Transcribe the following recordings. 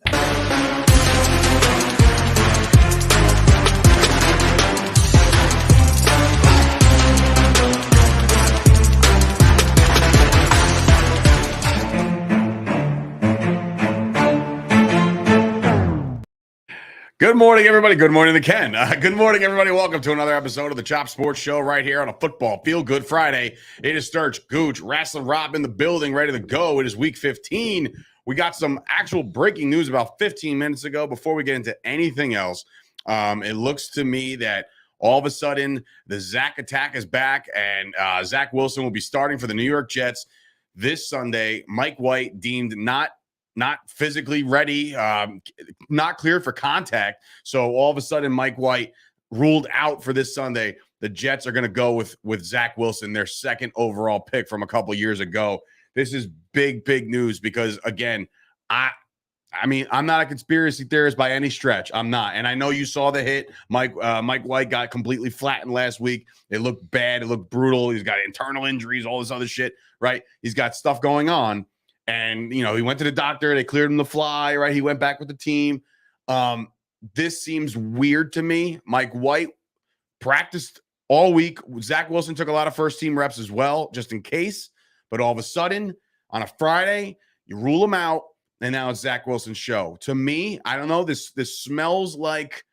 Good morning, everybody. Good morning to Ken. Good morning, everybody. Welcome to another episode of the Chop Sports Show right here on a football feel-good Friday. It is Sturch, Gooch, Wrestling Rob in the building, ready to go. It is week 15. We got some actual breaking news about 15 minutes ago. Before we get into anything else, it looks to me that all of a sudden the Zach attack is back, and Zach Wilson will be starting for the New York Jets this Sunday. Mike White deemed not physically ready, not cleared for contact. So all of a sudden, Mike White ruled out for this Sunday. The Jets are going to go with Zach Wilson, their second overall pick from a couple years ago. This is big news because, again, I mean, I'm not a conspiracy theorist by any stretch. I'm not. And I know you saw the hit. Mike White got completely flattened last week. It looked bad. It looked brutal. He's got internal injuries, all this other shit, right? He's got stuff going on. And, you know, he went to the doctor. They cleared him to fly, right? He went back with the team. This seems weird to me. Mike White practiced all week. Zach Wilson took a lot of first-team reps as well, just in case. But all of a sudden, on a Friday, you rule him out, and now it's Zach Wilson's show. To me, I don't know. This smells like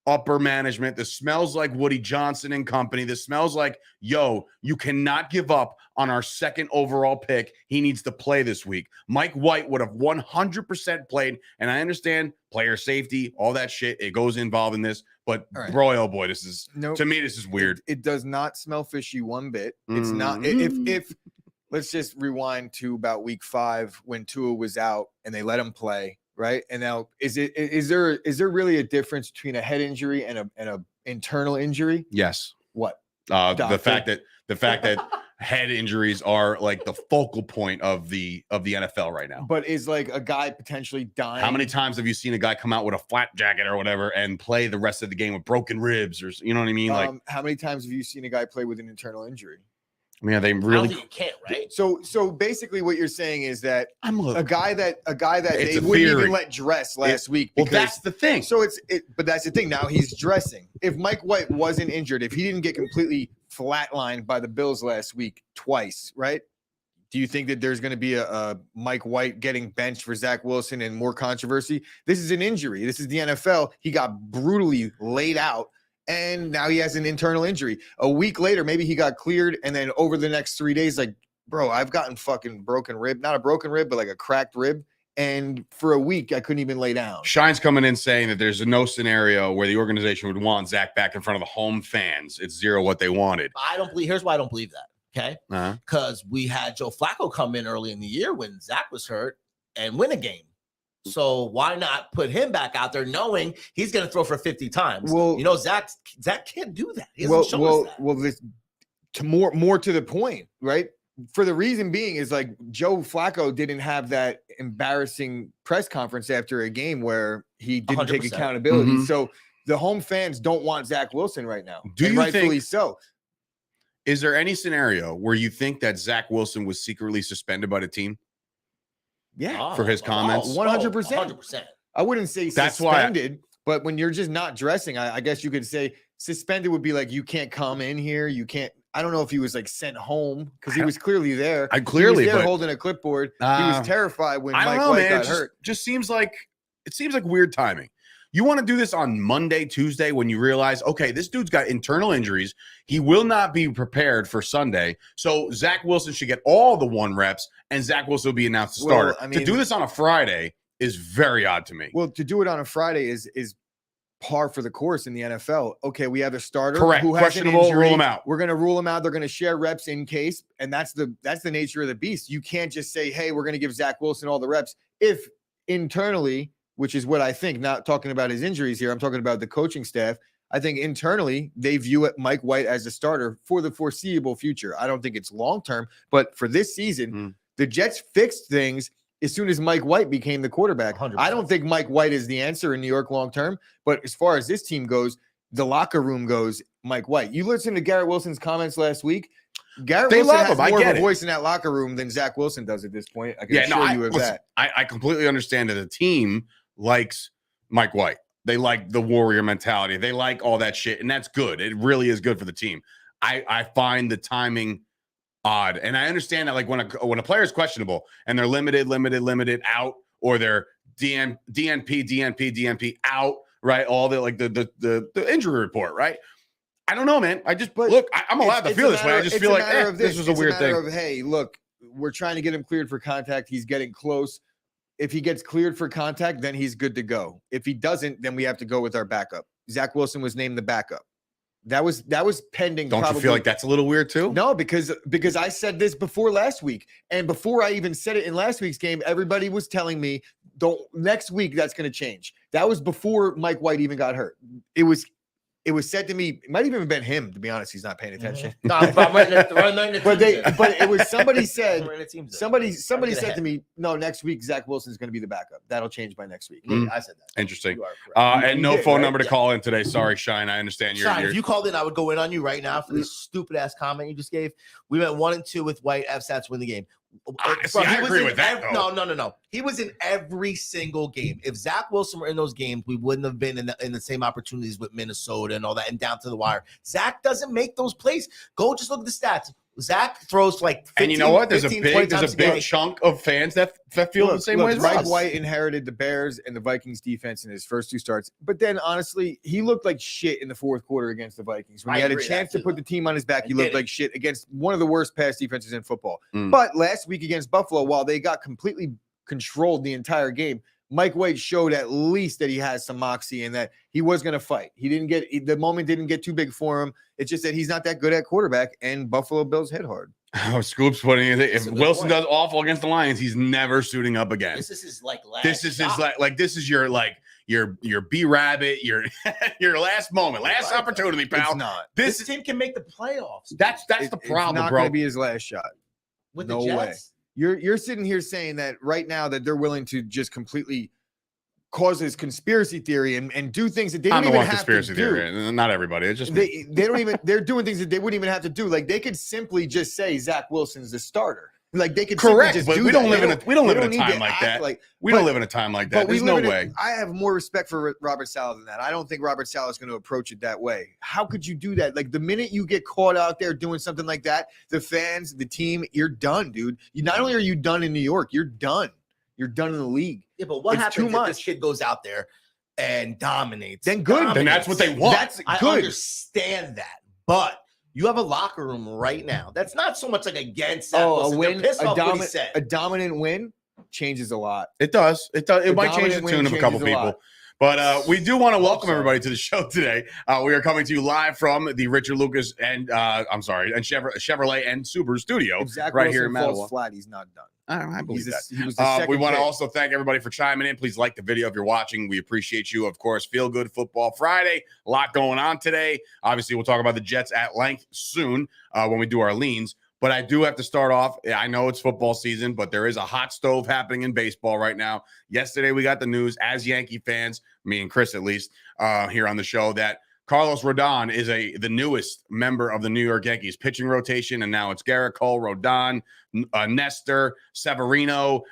upper management. This smells like Woody Johnson and company. This smells like, yo, you cannot give up on our second overall pick. He needs to play this week. Mike White would have 100% played, and I understand player safety, all that shit. It goes involved in this, but right. Boy, oh boy, to me, this is weird. It does not smell fishy one bit. It's not. If let's just rewind to about week 5 when Tua was out and they let him play. Right. And now is there really a difference between a head injury and a internal injury? Yes. What? The fact that head injuries are like the focal point of the NFL right now. But is like a guy potentially dying? How many times have you seen a guy come out with a flat jacket or whatever and play the rest of the game with broken ribs, or you know what I mean? Like, how many times have you seen a guy play with an internal injury? I mean, they really you can't, right? So basically, what you're saying is that a guy that It's they a wouldn't theory. even let dress last week. Well, Because, that's the thing. So but that's the thing. Now he's dressing. If Mike White wasn't injured, if he didn't get completely flatlined by the Bills last week twice, right? Do you think that there's going to be a Mike White getting benched for Zach Wilson and more controversy? This is an injury. This is the NFL. He got brutally laid out. And now he has an internal injury. A week later, maybe he got cleared. And then over the next 3 days, like, bro, I've gotten fucking broken rib. Not a broken rib, but like a cracked rib. And for a week, I couldn't even lay down. Shine's coming in saying that there's no scenario where the organization would want Zach back in front of the home fans. It's zero what they wanted. Here's why I don't believe that. Okay. Uh-huh. Because we had Joe Flacco come in early in the year when Zach was hurt and win a game. So why not put him back out there knowing he's going to throw for 50 times? Well, you know, Zach can't do that. He hasn't shown us that. Well, this more to the point, right? For the reason being is like Joe Flacco didn't have that embarrassing press conference after a game where he didn't 100%. take accountability. Mhm. So the home fans don't want Zach Wilson right now. Do and you rightfully think so? Is there any scenario where you think that Zach Wilson was secretly suspended by the team? Yeah, for his comments? 100%. 100%. I wouldn't say That's suspended, but when you're just not dressing, I guess you could say suspended would be like you can't come in here. You can't. I don't know if he was like sent home because he was clearly there. I clearly he was there but, holding a clipboard. He was terrified when I don't Mike know, White man. got hurt. Just seems like weird timing. You want to do this on Monday, Tuesday, when you realize, okay, this dude's got internal injuries. He will not be prepared for Sunday. So Zach Wilson should get all the 1 reps, and Zach Wilson will be announced the starter. I mean, to do this on a Friday is very odd to me. Well, to do it on a Friday is par for the course in the NFL. Okay, we have a starter Correct. who has Questionable, an injury. rule him out. We're going to rule him out. They're going to share reps in case, and that's the nature of the beast. You can't just say, hey, we're going to give Zach Wilson all the reps if internally, which is what I think, not talking about his injuries here, I'm talking about the coaching staff. I think internally they view it Mike White as a starter for the foreseeable future. I don't think it's long-term, but for this season, the Jets fixed things as soon as Mike White became the quarterback. 100%. I don't think Mike White is the answer in New York long-term, but as far as this team goes, the locker room goes, Mike White. You listen to Garrett Wilson's comments last week. Garrett Wilson has more of a voice in that locker room than Zach Wilson does at this point. I can assure you of that. I completely understand that the team likes Mike White. They like the warrior mentality. They like all that shit, and that's good. It really is good for the team. I find the timing odd, and I understand that, like, when a player is questionable and they're limited out, or they're DNP out, right? All the like the injury report, right? I don't know, man. I just I'm allowed to feel this way. I just feel like this was a weird thing. Hey, look, we're trying to get him cleared for contact. He's getting close. If he gets cleared for contact, then he's good to go. If he doesn't, then we have to go with our backup. Zach Wilson was named the backup. That was pending. Don't you feel like that's a little weird too? No, because I said this before last week, and before I even said it in last week's game, everybody was telling me, "Don't next week that's going to change." That was before Mike White even got hurt. It was said to me, it might have even been him, to be honest. He's not paying attention. No, but it was somebody said, somebody said to me, no, next week, Zach Wilson's going to be the backup. That'll change by next week. I said that. Interesting. You are and no phone number to call in today. Sorry, Shine. I understand Shine, if you called in, I would go in on you right now for this stupid ass comment you just gave. We went 1-2 with White. F-Stats win the game. I agree with that. No. He was in every single game. If Zach Wilson were in those games, we wouldn't have been in the same opportunities with Minnesota and all that, and down to the wire. Zach doesn't make those plays. Go just look at the stats. Zach throws like 15, and you know what? There's 15, a big chunk of fans that feel the same way as Mike us. White inherited the Bears and the Vikings defense in his first two starts. But then, honestly, he looked like shit in the fourth quarter against the Vikings. When he had a chance to put the team on his back, he looked like shit against one of the worst pass defenses in football. But last week against Buffalo, while they got completely controlled the entire game, Mike White showed at least that he has some moxie and that he was going to fight. The moment didn't get too big for him. It's just that he's not that good at quarterback, and Buffalo Bills hit hard. Oh, Scoop's putting it. If Wilson does awful against the Lions, he's never suiting up again. This is his last. This is his this is your B rabbit, your last moment, last opportunity, pal. It's not. This team can make the playoffs. That's the problem, it's not bro. Going to be his last shot. With no the Jets? way. You're sitting here saying that right now that they're willing to just completely cause this conspiracy theory and do things that they don't even have to do. Theory. Not everybody. It's just they don't even. They're doing things that they wouldn't even have to do. Like they could simply just say Zach Wilson's the starter. Like they could correct, just but do we don't that. live in a time like that. We don't live in a time like that. There's no way. I have more respect for Robert Saleh than that. I don't think Robert Saleh is going to approach it that way. How could you do that? Like the minute you get caught out there doing something like that, the fans, the team, you're done, dude. Not only are you done in New York, you're done. You're done in the league. Yeah, but what happens if this kid goes out there and dominates? Then good. Then that's what they want. I understand that, but you have a locker room right now that's not so much like against that. A win, a dominant win changes a lot. It does. It might change the tune of a couple people. But we do want to welcome everybody to the show today. We are coming to you live from the Richard Lucas and Chevrolet and Subaru studio right here in Mattawa. Flat, he's not done. I believe that. We want to also thank everybody for chiming in. Please like the video if you're watching. We appreciate you. Of course, Feel Good Football Friday. A lot going on today. Obviously, we'll talk about the Jets at length soon when we do our leans. But I do have to start off. I know it's football season, but there is a hot stove happening in baseball right now. Yesterday, we got the news as Yankee fans, me and Chris at least, here on the show, that Carlos Rodon is the newest member of the New York Yankees pitching rotation, and now it's Garrett Cole, Rodon, Nestor, Severino,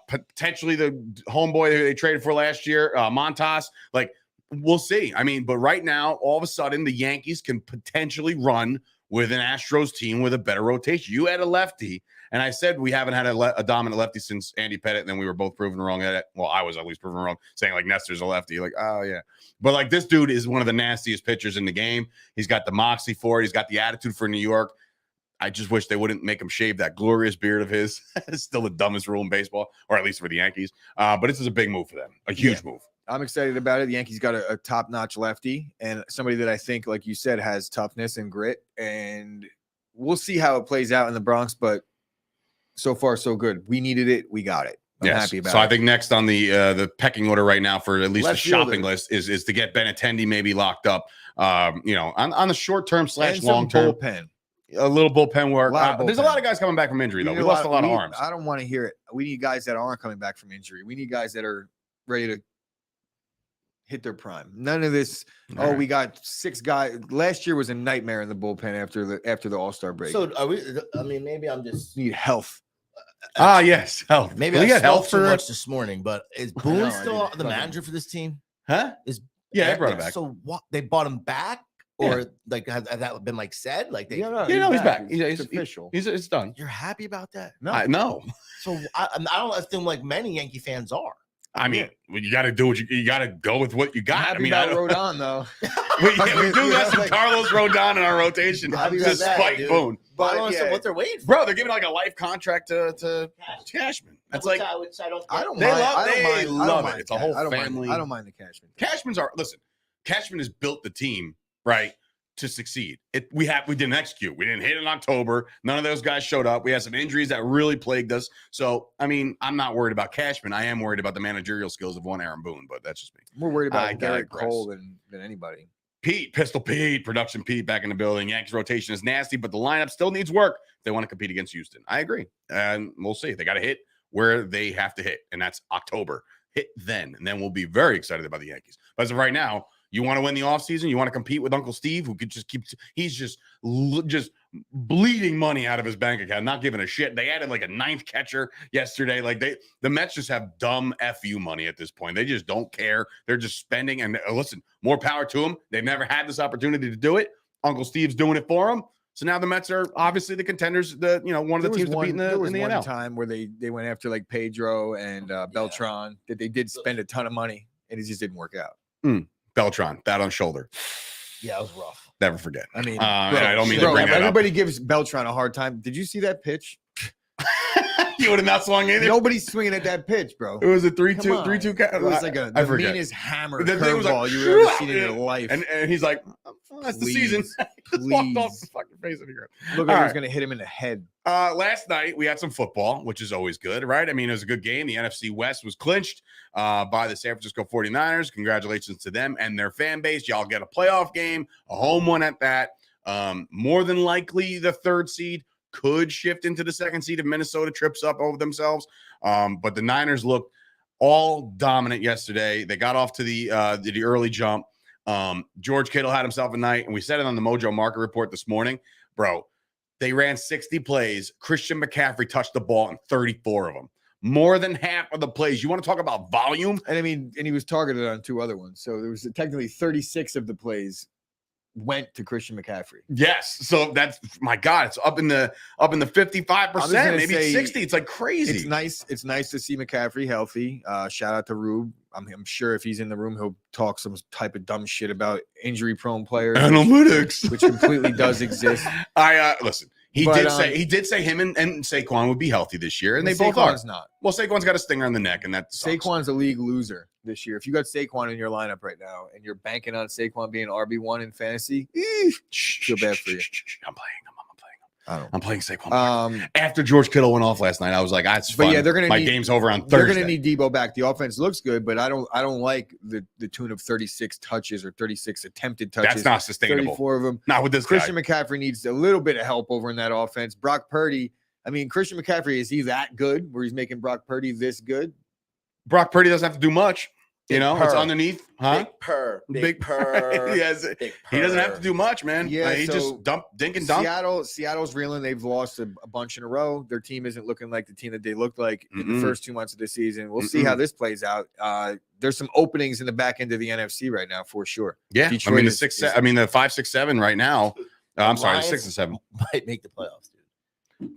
potentially the homeboy they traded for last year, Montas. Like, we'll see. I mean, but right now, all of a sudden, the Yankees can potentially run with an Astros team with a better rotation. You had a lefty, and I said we haven't had a dominant lefty since Andy Pettit, and then we were both proven wrong at it. Well, I was at least proven wrong, saying like Nestor's a lefty. Like, oh yeah. But like this dude is one of the nastiest pitchers in the game. He's got the moxie for it. He's got the attitude for New York. I just wish they wouldn't make him shave that glorious beard of his. It's still the dumbest rule in baseball, or at least for the Yankees. But this is a big move for them, a huge move. I'm excited about it. The Yankees got a top-notch lefty and somebody that I think, like you said, has toughness and grit. And we'll see how it plays out in the Bronx. But so far, so good. We needed it. We got it. I'm happy about it. So I think next on the pecking order right now for at least the shopping list is to get Benintendi maybe locked up. On the short term / long term. Bullpen. A little bullpen work. There's a lot of guys coming back from injury, though. We lost a lot of arms. I don't want to hear it. We need guys that aren't coming back from injury. We need guys that are ready to hit their prime. None of this. We got 6 guys. Last year was a nightmare in the bullpen after the All-Star break. So are we? I mean, maybe I'm just need health. Yes, health. Maybe Did I he get smoked health too for much this morning, but is Boone know, still dude. the manager for this team? Huh? Yeah, I brought him back. So what? They bought him back, or like has that been like said? Like they? He's back. It's official. It's done. You're happy about that? No, I know. So I don't assume like many Yankee fans are. I mean, you got to do what you got to go with what you got. happy I mean, about I don't. Rodon though. we do got some Carlos Rodon in our rotation, Happy about that, despite dude. Boone. But I don't understand what they're waiting for. Bro, they're giving like a life contract to Cashman. That's which like I don't. I don't They mind. love- I don't they mind. I don't love mind it. It's a Cash- whole I don't mind- family. I don't mind the Cashman. Cashman has built the team right to succeed. We didn't execute. We didn't hit in October. None of those guys showed up. We had some injuries that really plagued us. So I mean, I'm not worried about Cashman. I am worried about the managerial skills of one Aaron Boone, but that's just me. We're worried I about Garrett digress. Cole than anybody. Pistol Pete, Production Pete back in the building. Yankees rotation is nasty, but the lineup still needs work if they want to compete against Houston. I agree. And we'll see. They got to hit where they have to hit, and that's October. Hit then, and then we'll be very excited about the Yankees. But as of right now, you want to win the offseason? You want to compete with Uncle Steve, who could just he's just bleeding money out of his bank account, not giving a shit. They added like a ninth catcher yesterday. Like the Mets just have dumb FU money at this point. They just don't care. They're just spending. And listen, more power to them. They've never had this opportunity to do it. Uncle Steve's doing it for them. So now the Mets are obviously the contenders, one of the teams to beat in the NL. Time where they went after like Pedro and Beltran that they did spend a ton of money and it just didn't work out. Beltran, bat on shoulder. Yeah, it was rough. Never forget. I mean, I don't mean to bring that everybody gives Beltran a hard time. Did you see that pitch? You would have not swung either. Nobody's swinging at that pitch, bro. It was a 3-2, 3-2 count. It was like the meanest hammer The thing was like, curveball you've ever seen in your life. And he's like, that's the season. Just walked off the fucking face of the ground. Look like he was going to hit him in the head. Last night, we had some football, which is always good, right? I mean, it was a good game. The NFC West was clinched by the San Francisco 49ers. Congratulations to them and their fan base. Y'all get a playoff game, a home one at that. More than likely, the third seed could shift into the second seed if Minnesota trips up over themselves. But the Niners looked all dominant yesterday. They got off to the early jump. George Kittle had himself a night, and we said it on the Mojo Market Report this morning. Bro, they ran 60 plays. Christian McCaffrey touched the ball in 34 of them. More than half of the plays. You want to talk about volume? And I mean, and he was targeted on 2 other ones. So there was technically 36 of the plays went to Christian McCaffrey. Yes. So that's, my God, it's up in the 55%, maybe 60. It's like crazy. It's nice to see McCaffrey healthy. Shout out to Rube. I'm sure if he's in the room, he'll talk some type of dumb shit about injury-prone players. Analytics. Which completely does exist. Listen, he did say him and Saquon would be healthy this year, and they both are. Not. Well, Saquon's got a stinger on the neck, and that sucks. Saquon's a league loser this year. If you got Saquon in your lineup right now and you're banking on Saquon being RB1 in fantasy, feel bad for you. I'm playing Saquon. After George Kittle went off last night, I was like, "That's fun." Yeah, my game's over on Thursday. They're going to need Debo back. The offense looks good, but I don't like the tune of 36 touches or 36 attempted touches. That's not sustainable. 34 of them. Not with this Christian guy. McCaffrey needs a little bit of help over in that offense. Brock Purdy. I mean, Christian McCaffrey, is he that good where he's making Brock Purdy this good? Brock Purdy doesn't have to do much. It's underneath, huh? Big purr. Yes, he doesn't have to do much, man. Yeah, he just dink and dunk. Seattle's reeling. They've lost a bunch in a row. Their team isn't looking like the team that they looked like in the first 2 months of the season. We'll see how this plays out. There's some openings in the back end of the NFC right now for sure. Yeah, Detroit the 5, 6, 7 right now. I'm sorry, the 6 and 7 might make the playoffs, dude.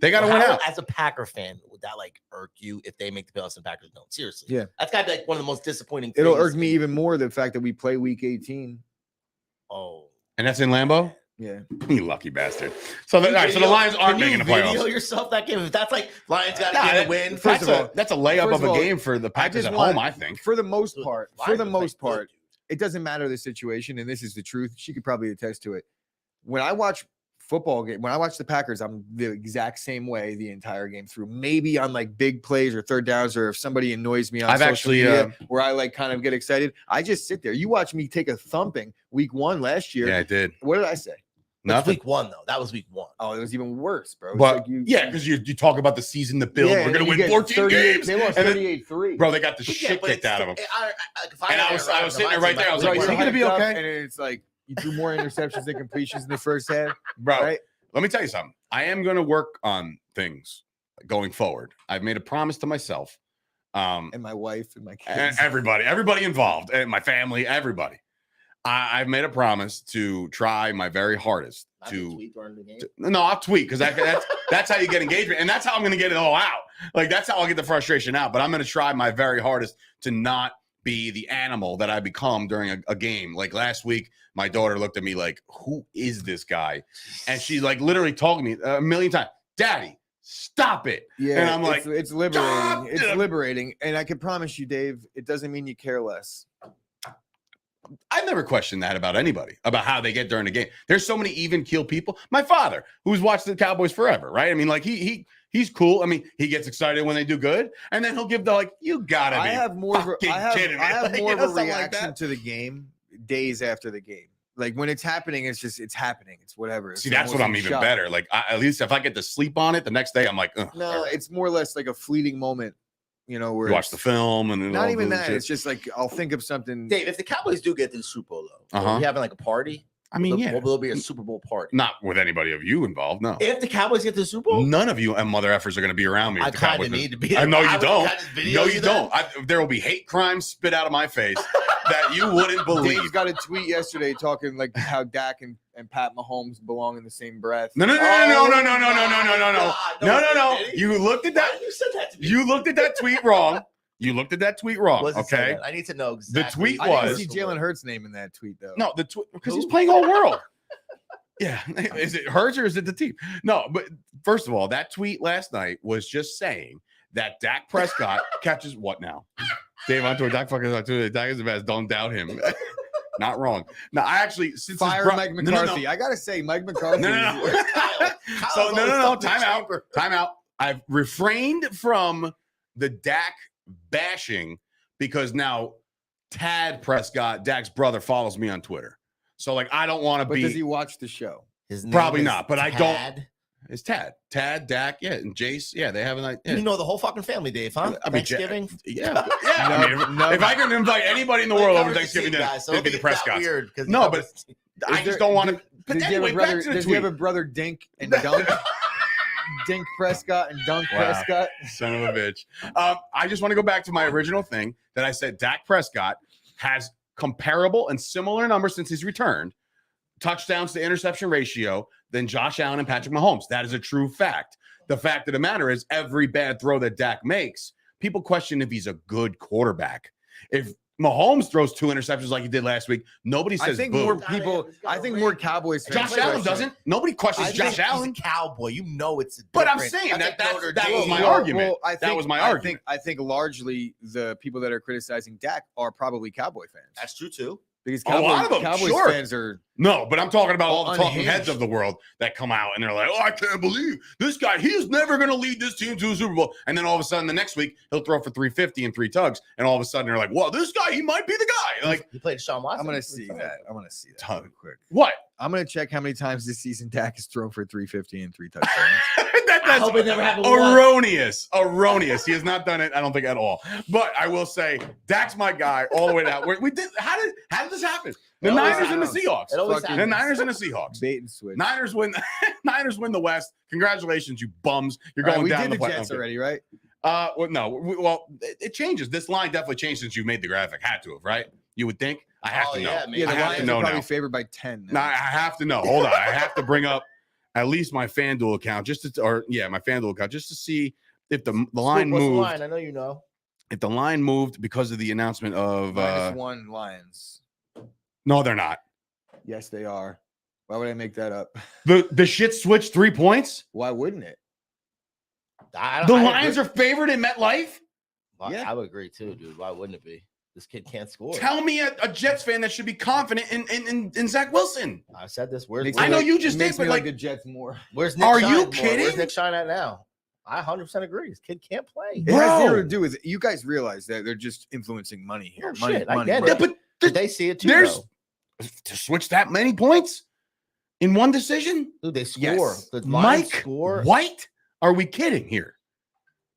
They got to win out. As a Packer fan, would that like irk you if they make the playoffs and Packers don't? Seriously. Yeah. That's got to be like one of the most disappointing things. It'll irk me even more the fact that we play week 18. Oh. And that's in Lambeau? Yeah. You lucky bastard. So the Lions aren't making the playoffs. Video yourself that game. If that's like Lions got to get a win. First of all, that's a layup of a game for the Packers at home, I think. For the most part, it doesn't matter the situation, and this is the truth. She could probably attest to it. When I watch football game, when I watch the Packers, I'm the exact same way the entire game through. Maybe on like big plays or third downs, or if somebody annoys me on social media, where I like kind of get excited, I just sit there. You watch me take a thumping week 1 last year. Yeah, I did. What did I say? That's week 1 though. That was week 1. Oh, it was even worse, bro. But because you talk about the season, the build. We're gonna win 14 games. They lost 38-3. Bro, they got the shit kicked out of them. I was sitting there right there. I was like, is he gonna be okay? And it's like you threw more interceptions than completions in the first half, bro. Right? Let me tell you something. I am going to work on things going forward. I've made a promise to myself. And my wife and my kids. Everybody involved, and my family, everybody. I've made a promise to try my very hardest tweet during the game. No, I'll tweet because that's how you get engagement, and that's how I'm going to get it all out. Like that's how I'll get the frustration out. But I'm going to try my very hardest to not be the animal that I become during a game. Like last week, my daughter looked at me like, "Who is this guy?" And she like literally told me a million times, "Daddy, stop it." Yeah, and I'm like, it's liberating. It's liberating. And I can promise you, Dave, it doesn't mean you care less. I've never questioned that about anybody, about how they get during the game. There's so many even keel people. My father, who's watched the Cowboys forever, right? I mean, like he's cool. I mean, he gets excited when they do good, and then he'll give the like, you gotta be. I have more of a reaction like to the game days after the game. Like when it's happening, it's happening. It's whatever. See, that's what I'm even better. Like at least if I get to sleep on it, the next day I'm like, no, it's more or less like a fleeting moment. You know, where you watch the film and not even that. It's just like I'll think of something. Dave, if the Cowboys do get to the Super Bowl, though, are we having like a party? I mean, will there be a Super Bowl party? Not with anybody of you involved, no. If the Cowboys get to the Super Bowl, none of you and mother effers are going to be around me. I kind of need to be. I know you don't. No, you don't. There will be hate crimes spit out of my face that you wouldn't believe. Dave got a tweet yesterday talking like how Dak and Pat Mahomes belong in the same breath. No. You looked at that. You said that to me. You looked at that tweet wrong. You looked at that tweet wrong. Okay. I need to know exactly. The tweet I was. didn't see Jalen Hurts' name in that tweet though. No, the tweet because he's playing all world. Yeah. Is it Hurts or is it the team? No, but first of all, that tweet last night was just saying that Dak Prescott catches what now? Dave Ontour, Dak fucking Dak is the best. Don't doubt him. Not wrong. Now, I actually since fire Mike McCarthy. No. I gotta say, Mike McCarthy. No. So no. Time out. I've refrained from the Dak bashing because now Tad Prescott, Dak's brother, follows me on Twitter. So like I don't want to be. Does he watch the show? His name probably not. But Tad? I don't. It's Tad, Dak, yeah, and Jace, yeah. They have a night. Yeah. You know the whole fucking family, Dave, huh? I mean, Thanksgiving, yeah. If I can invite anybody in the world over Thanksgiving, it'd be the Prescott. No, but I just don't want to. But anyway, back to the tweet. Does he have a brother Dink and Dunk? Dink Prescott and Dunk Prescott. Son of a bitch. I just want to go back to my original thing that I said Dak Prescott has comparable and similar numbers since he's returned, touchdowns to interception ratio, than Josh Allen and Patrick Mahomes. That is a true fact. The fact of the matter is every bad throw that Dak makes, people question if he's a good quarterback. If Mahomes throws 2 interceptions like he did last week, nobody says boo. I think more Cowboys fans. Josh Allen doesn't. Nobody questions Josh Allen. He's a cowboy. You know it's But I'm saying that was my argument. That was my argument. I think largely the people that are criticizing Dak are probably Cowboy fans. That's true too. Because a lot of them, Cowboys fans are but I'm talking about all the talking heads of the world that come out and they're like, "Oh, I can't believe this guy. He's never going to lead this team to a Super Bowl." And then all of a sudden, the next week, he'll throw for 350 and 3 tugs, and all of a sudden, they're like, "Well, this guy, he might be the guy." Like he played Sean Watson. I'm going to see that. Real quick. What? I'm going to check how many times this season Dak has thrown for 350 and 3 touchdowns. I hope it never happened. Erroneous. He has not done it, I don't think, at all. But I will say, Dak's my guy all the way down. We did. How did this happen? The Niners and the Seahawks. The Niners and the Seahawks. Bait and switch. Niners win the West. Congratulations, you bums. You're going down the Jets already, right? Well, it changes. This line definitely changed since you made the graphic. Had to have, right? You would think. I have to know. Yeah, the Lions are probably favored by 10. No, I have to know. Hold on. I have to bring up at least my FanDuel account my FanDuel account just to see if the line moved. The line? I know you know. If the line moved because of the announcement of -1 Lions. No, they're not. Yes, they are. Why would I make that up? The shit switched 3 points? Why wouldn't it? The Lions are favored in MetLife? I would agree too, dude. Why wouldn't it be? This kid can't score. Tell me a Jets fan that should be confident in Zach Wilson. I said this. I know you just did, but like the Jets more. Where's Nick Are Shine you more? kidding? Where's Nick Shine at now? I 100% agree. This kid can't play. It has zero to do with it. You guys realize that they're just influencing money here. Money. I get it. Yeah, but did they see it too? To switch that many points in one decision? Dude, they score. Yes. The Mike score. White? Are we kidding here?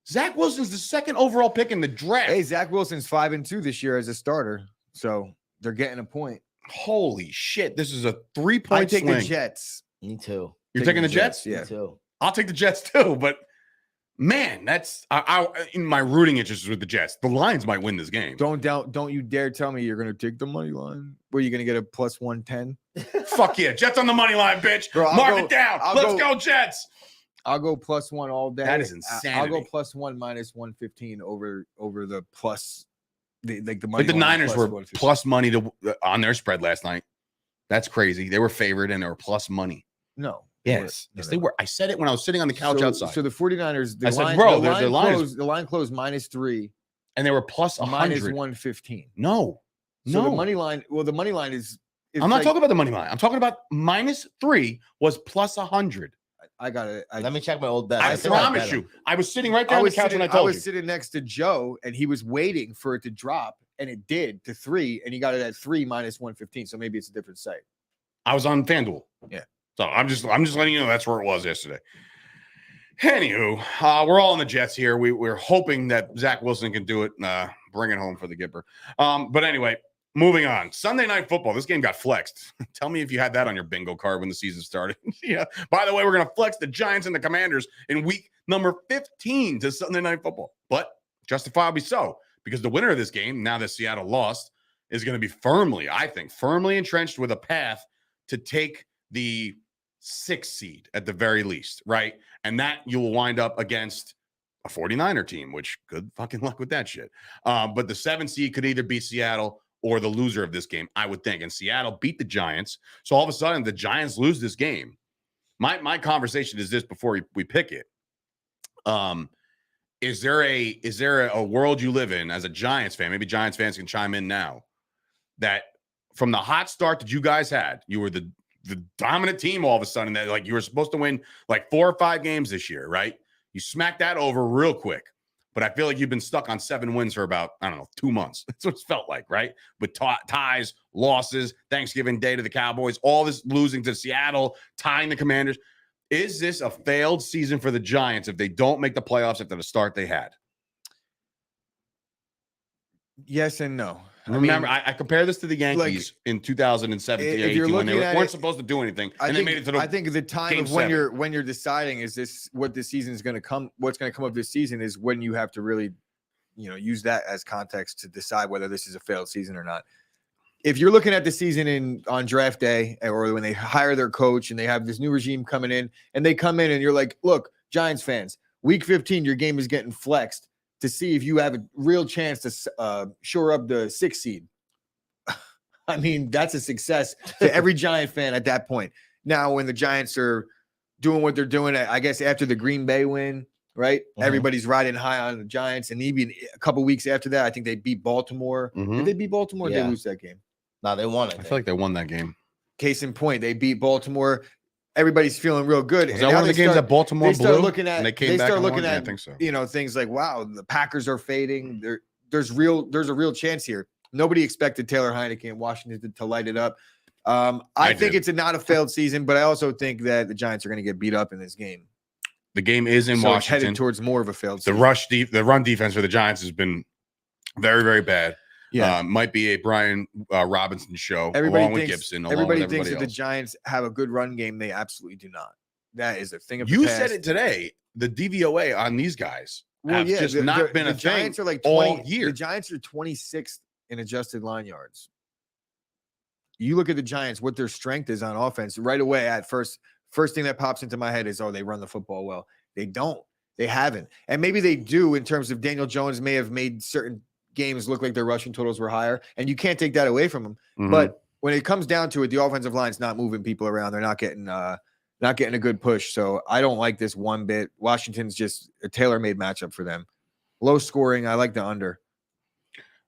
Zach Wilson's the 2nd overall pick in the draft. Hey, Zach Wilson's 5-2 this year as a starter, so they're getting a point. Holy shit! This is a 3-point swing. I take the Jets. Me too. You're taking the Jets? Yeah. Me too. I'll take the Jets too, but Man, that's in my rooting interest with the Jets. The Lions might win this game. Don't you dare tell me you're going to take the money line. Were you going to get a plus 110? Fuck yeah, Jets on the money line, bitch. Bro, Mark it down. Let's go Jets. I'll go plus one all day. That is insanity. I'll go plus one minus 115 over the plus the money. But the Niners were 115. plus money on their spread last night. That's crazy. They were favored and they were plus money. No. Yes, they were. I said it when I was sitting on the couch outside. So the 49ers, I said, bro, the line closed -3, and they were plus 100. minus 115. No. So the money line. Well, the money line is. I'm not talking about the money line. I'm talking about -3 was plus 100. I got it. Let me check my old bet. I promise you. I was sitting right there on the couch when I told you. I was sitting next to Joe, and he was waiting for it to drop, and it did to 3, and he got it at 3 minus 115. So maybe it's a different site. I was on FanDuel. Yeah. So I'm just letting you know that's where it was yesterday. Anywho, we're all on the Jets here. We're hoping that Zach Wilson can do it, bring it home for the Gipper. But anyway, moving on. Sunday Night Football. This game got flexed. Tell me if you had that on your bingo card when the season started. Yeah. By the way, we're gonna flex the Giants and the Commanders in week number 15 to Sunday Night Football, but justifiably so, because the winner of this game, now that Seattle lost, is going to be firmly entrenched with a path to take the 6th seed at the very least, right? And that you will wind up against a 49er team, which good fucking luck with that shit. But the 7th seed could either be Seattle or the loser of this game, I would think. And Seattle beat the Giants. So all of a sudden, the Giants lose this game. My conversation is this before we pick it. Is there a world you live in as a Giants fan? Maybe Giants fans can chime in now. That from the hot start that you guys had, you were the dominant team all of a sudden, that like you were supposed to win like 4 or 5 games this year, right? You smacked that over real quick. But I feel like you've been stuck on 7 wins for about, 2 months. That's what it's felt like, right? With ties, losses, Thanksgiving Day to the Cowboys, all this losing to Seattle, tying the Commanders. Is this a failed season for the Giants if they don't make the playoffs after the start they had? Yes and no. Remember, I compare this to the Yankees in 2017, 18, when they weren't supposed to do anything, and they made it to the. I think the time of when you're deciding is this what this season is going to come, what's going to come of this season is when you have to really, use that as context to decide whether this is a failed season or not. If you're looking at the season on draft day, or when they hire their coach and they have this new regime coming in, and they come in and you're like, look, Giants fans, week 15, your game is getting flexed to see if you have a real chance to shore up the 6th seed. I mean, that's a success to every Giant fan at that point. Now, when the Giants are doing what they're doing, I guess after the Green Bay win, right? Mm-hmm. Everybody's riding high on the Giants. And even a couple weeks after that, I think they beat Baltimore. Mm-hmm. Did they beat Baltimore? Or did they lose that game? No, they won it. I feel like they won that game. Case in point, they beat Baltimore. Everybody's feeling real good. Was that one of the games that Baltimore blew? They start looking at, I think so. Things like, wow, the Packers are fading. There's a real chance here. Nobody expected Taylor Heineke and Washington to light it up. I think it's not a failed season, but I also think that the Giants are going to get beat up in this game. The game is in Washington. It's headed towards more of a failed season. The run defense for the Giants has been very, very bad. Yeah, might be a Brian Robinson show along with Gibson. Everybody thinks that the Giants have a good run game. They absolutely do not. That is a thing of the past. You said it today. The DVOA on these guys have just not been a thing. Giants are like 20, all year. The Giants are 26th in adjusted line yards. You look at the Giants, what their strength is on offense right away. At first thing that pops into my head is, they run the football well. They don't. They haven't. And maybe they do in terms of Daniel Jones may have made certain games look like their rushing totals were higher, and you can't take that away from them. Mm-hmm. But when it comes down to it, the offensive line's not moving people around. They're not getting a good push. So I don't like this one bit. Washington's just a tailor-made matchup for them. Low scoring. I like the under.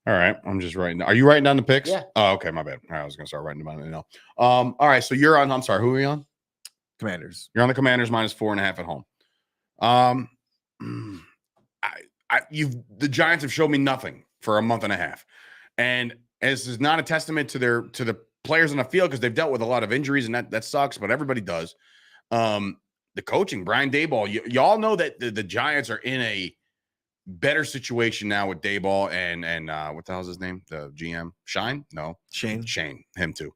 All right, I'm just writing. Are you writing down the picks? Yeah. Oh, okay, my bad. All right, I was gonna start writing them down now. All right, so you're on. I'm sorry, who are you on? Commanders. You're on the Commanders -4.5 at home. The Giants have showed me nothing for a month and a half, and this is not a testament to the players on the field, because they've dealt with a lot of injuries, and that sucks. But everybody does. The coaching, Brian Daboll, y'all know that the Giants are in a better situation now with Daboll and what the hell's his name? The GM, Shane, him too.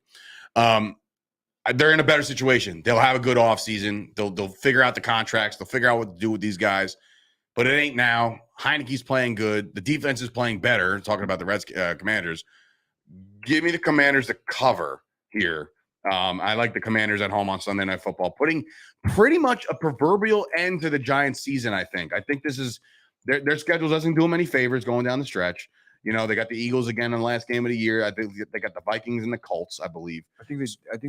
They're in a better situation. They'll have a good offseason. They'll figure out the contracts. They'll figure out what to do with these guys. but it ain't now. Heineke's playing good. The defense is playing better. Talking about the Commanders. Give me the Commanders to cover here. I like the Commanders at home on Sunday Night Football, putting pretty much a proverbial end to the Giants season, I think. I think this is their schedule doesn't do them any favors going down the stretch. You know, they got the Eagles again in the last game of the year. I think they got the Vikings and the Colts, I believe. I think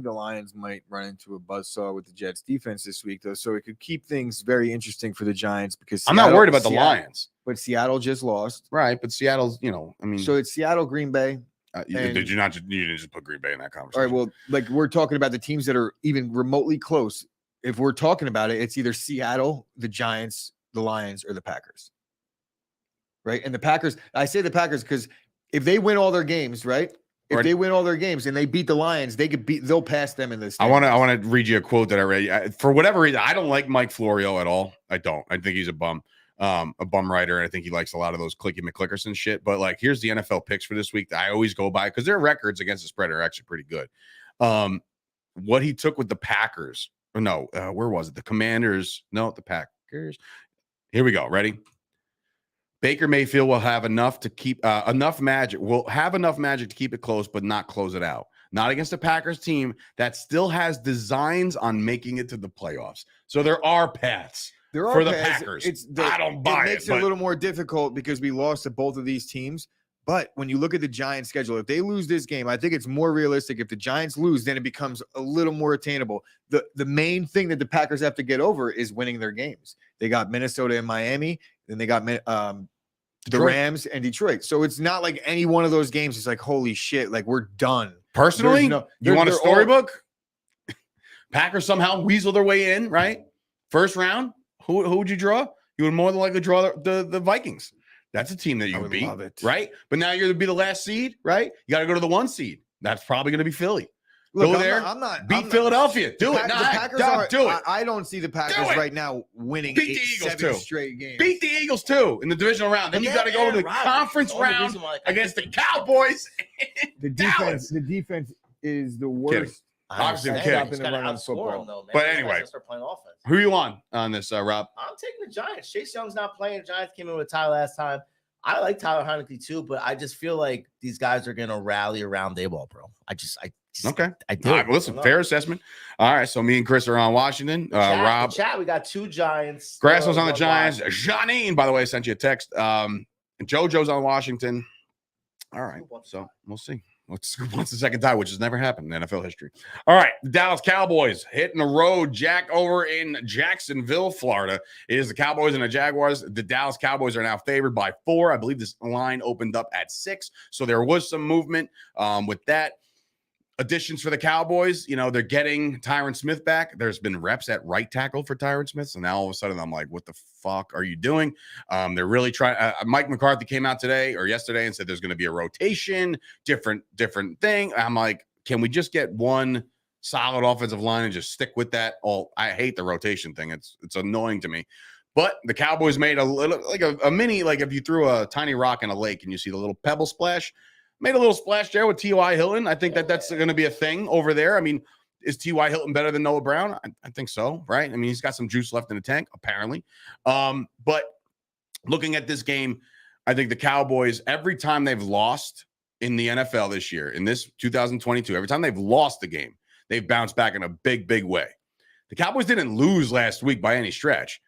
the Lions might run into a buzzsaw with the Jets defense this week, though. So it could keep things very interesting for the Giants because I'm not worried about the Lions. But Seattle just lost. Right. But Seattle's, So it's Seattle, Green Bay. You didn't just put Green Bay in that conversation. All right. Well, like we're talking about the teams that are even remotely close. If we're talking about it, it's either Seattle, the Giants, the Lions, or the Packers. Right. And the Packers, I say the Packers because if they win all their games, right? If they win all their games and they beat the Lions, they'll pass them in this. I want to read you a quote that I read. For whatever reason, I don't like Mike Florio at all. I don't. I think he's a bum writer, and I think he likes a lot of those clicky McClickerson shit. But like, here's the NFL picks for this week that I always go by because their records against the spread are actually pretty good. What he took with the Packers, where was it? The Commanders? No, the Packers. Here we go. Ready? Baker Mayfield will have enough to keep enough magic. Will have enough magic to keep it close, but not close it out. Not against the Packers team that still has designs on making it to the playoffs. So there are paths. For the Packers. I don't buy it. It makes it a little more difficult because we lost to both of these teams. But when you look at the Giants' schedule, if they lose this game, I think it's more realistic. If the Giants lose, then it becomes a little more attainable. The main thing that the Packers have to get over is winning their games. They got Minnesota and Miami, then they got the Rams and Detroit. So it's not like any one of those games is like, holy shit, like we're done. Personally, you want a storybook? Packers somehow weasel their way in, right? First round. Who would you draw? You would more than likely draw the Vikings. That's a team that you would beat, right? But now you're going to be the last seed, right? You got to go to the 1 seed. That's probably going to be Philly. Look, go there. Beat Philadelphia. Do it. Do it. I don't see the Packers right now winning beat the Eagles 7 straight games. Beat the Eagles too in the divisional round. Then you got to go to the conference round against the Cowboys. The defense is the worst. Obviously, I'm kidding. Though, but anyway, who you on this, Rob? I'm taking the Giants. Chase Young's not playing. The Giants came in with Ty last time. I like Tyler Heineke too, but I just feel like these guys are going to rally around Dayball, bro. I do. All right, well, listen, fair assessment. All right, so me and Chris are on Washington. Rob, we got 2 Giants. Grasslow's on the Giants. Janine, by the way, sent you a text. And JoJo's on Washington. All right, so we'll see. What's the second time, which has never happened in NFL history. All right, the Dallas Cowboys hitting the road. Jack over in Jacksonville, Florida. It is the Cowboys and the Jaguars. The Dallas Cowboys are now favored by 4. I believe this line opened up at 6. So there was some movement with that. Additions for the Cowboys, they're getting Tyron Smith back. There's been reps at right tackle for Tyron Smith. So now all of a sudden I'm like, what the fuck are you doing? They're really trying. Mike McCarthy came out today or yesterday and said there's going to be a rotation, different thing. I'm like, can we just get one solid offensive line and just stick with that? I hate the rotation thing. It's annoying to me. But the Cowboys made a little, like a mini, like if you threw a tiny rock in a lake and you see the little pebble splash. Made a little splash there with T.Y. Hilton. I think that's going to be a thing over there. I mean, is T.Y. Hilton better than Noah Brown? I think so, right? I mean, he's got some juice left in the tank, apparently. But looking at this game, I think the Cowboys, every time they've lost in the NFL this year, in this 2022, every time they've lost the game, they've bounced back in a big, big way. The Cowboys didn't lose last week by any stretch,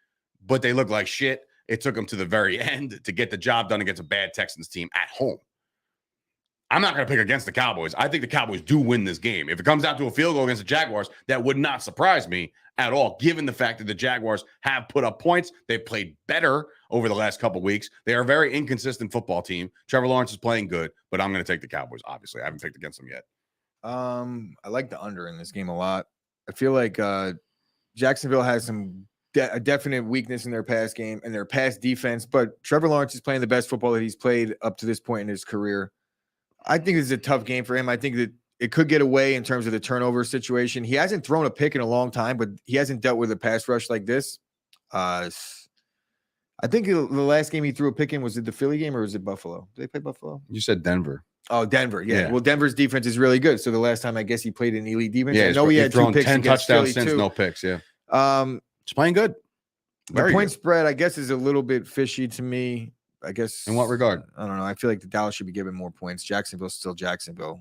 but they looked like shit. It took them to the very end to get the job done against a bad Texans team at home. I'm not going to pick against the Cowboys. I think the Cowboys do win this game. If it comes down to a field goal against the Jaguars, that would not surprise me at all, given the fact that the Jaguars have put up points. They've played better over the last couple of weeks. They are a very inconsistent football team. Trevor Lawrence is playing good, but I'm going to take the Cowboys, obviously. I haven't picked against them yet. I like the under in this game a lot. I feel like Jacksonville has a definite weakness in their pass game and their pass defense, but Trevor Lawrence is playing the best football that he's played up to this point in his career. I think this is a tough game for him. I think that it could get away in terms of the turnover situation. He hasn't thrown a pick in a long time, but he hasn't dealt with a pass rush like this. I think the last game he threw a pick in, was it the Philly game or was it Buffalo? Did they play Buffalo? You said Denver. Oh, Denver. Yeah. Well, Denver's defense is really good. So the last time I guess he played in elite defense. Yeah, I know he had 2 picks 10 touchdowns Philly since too. No picks. Yeah. He's playing good. Very point good. spread, I guess, is a little bit fishy to me. I guess. In what regard? I don't know. I feel like the Dallas should be given more points. Jacksonville's still Jacksonville.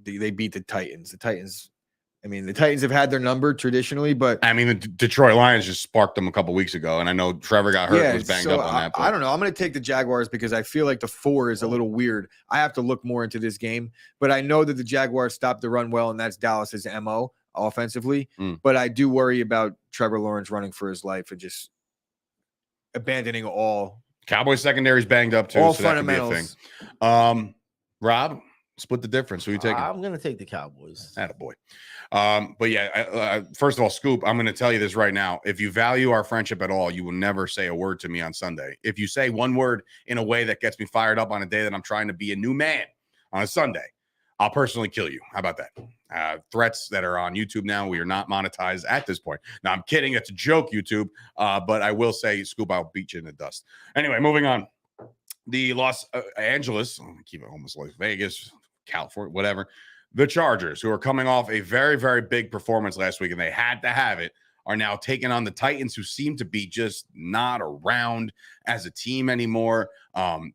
They beat the Titans. The Titans have had their number traditionally, but I mean, the Detroit Lions just sparked them a couple weeks ago, and I know Trevor got hurt and was banged up on that. But I don't know. I'm going to take the Jaguars because I feel like the 4 is a little weird. I have to look more into this game, but I know that the Jaguars stopped the run well, and that's Dallas's MO offensively. But I do worry about Trevor Lawrence running for his life and just abandoning all. Cowboys secondary's banged up too, all so that could be a thing. Rob, split the difference. Who you taking? I'm going to take the Cowboys. Attaboy. But yeah, first of all, Scoop, I'm going to tell you this right now. If you value our friendship at all, you will never say a word to me on Sunday. If you say one word in a way that gets me fired up on a day that I'm trying to be a new man on a Sunday, I'll personally kill you. How about that? Threats that are on YouTube now. We are not monetized at this point. Now, I'm kidding. It's a joke, YouTube. But I will say, Scoop, I'll beat you in the dust. Anyway, moving on. The Los Angeles, keep it almost like Vegas, California, whatever. The Chargers, who are coming off a very, very big performance last week, and they had to have it, are now taking on the Titans, who seem to be just not around as a team anymore.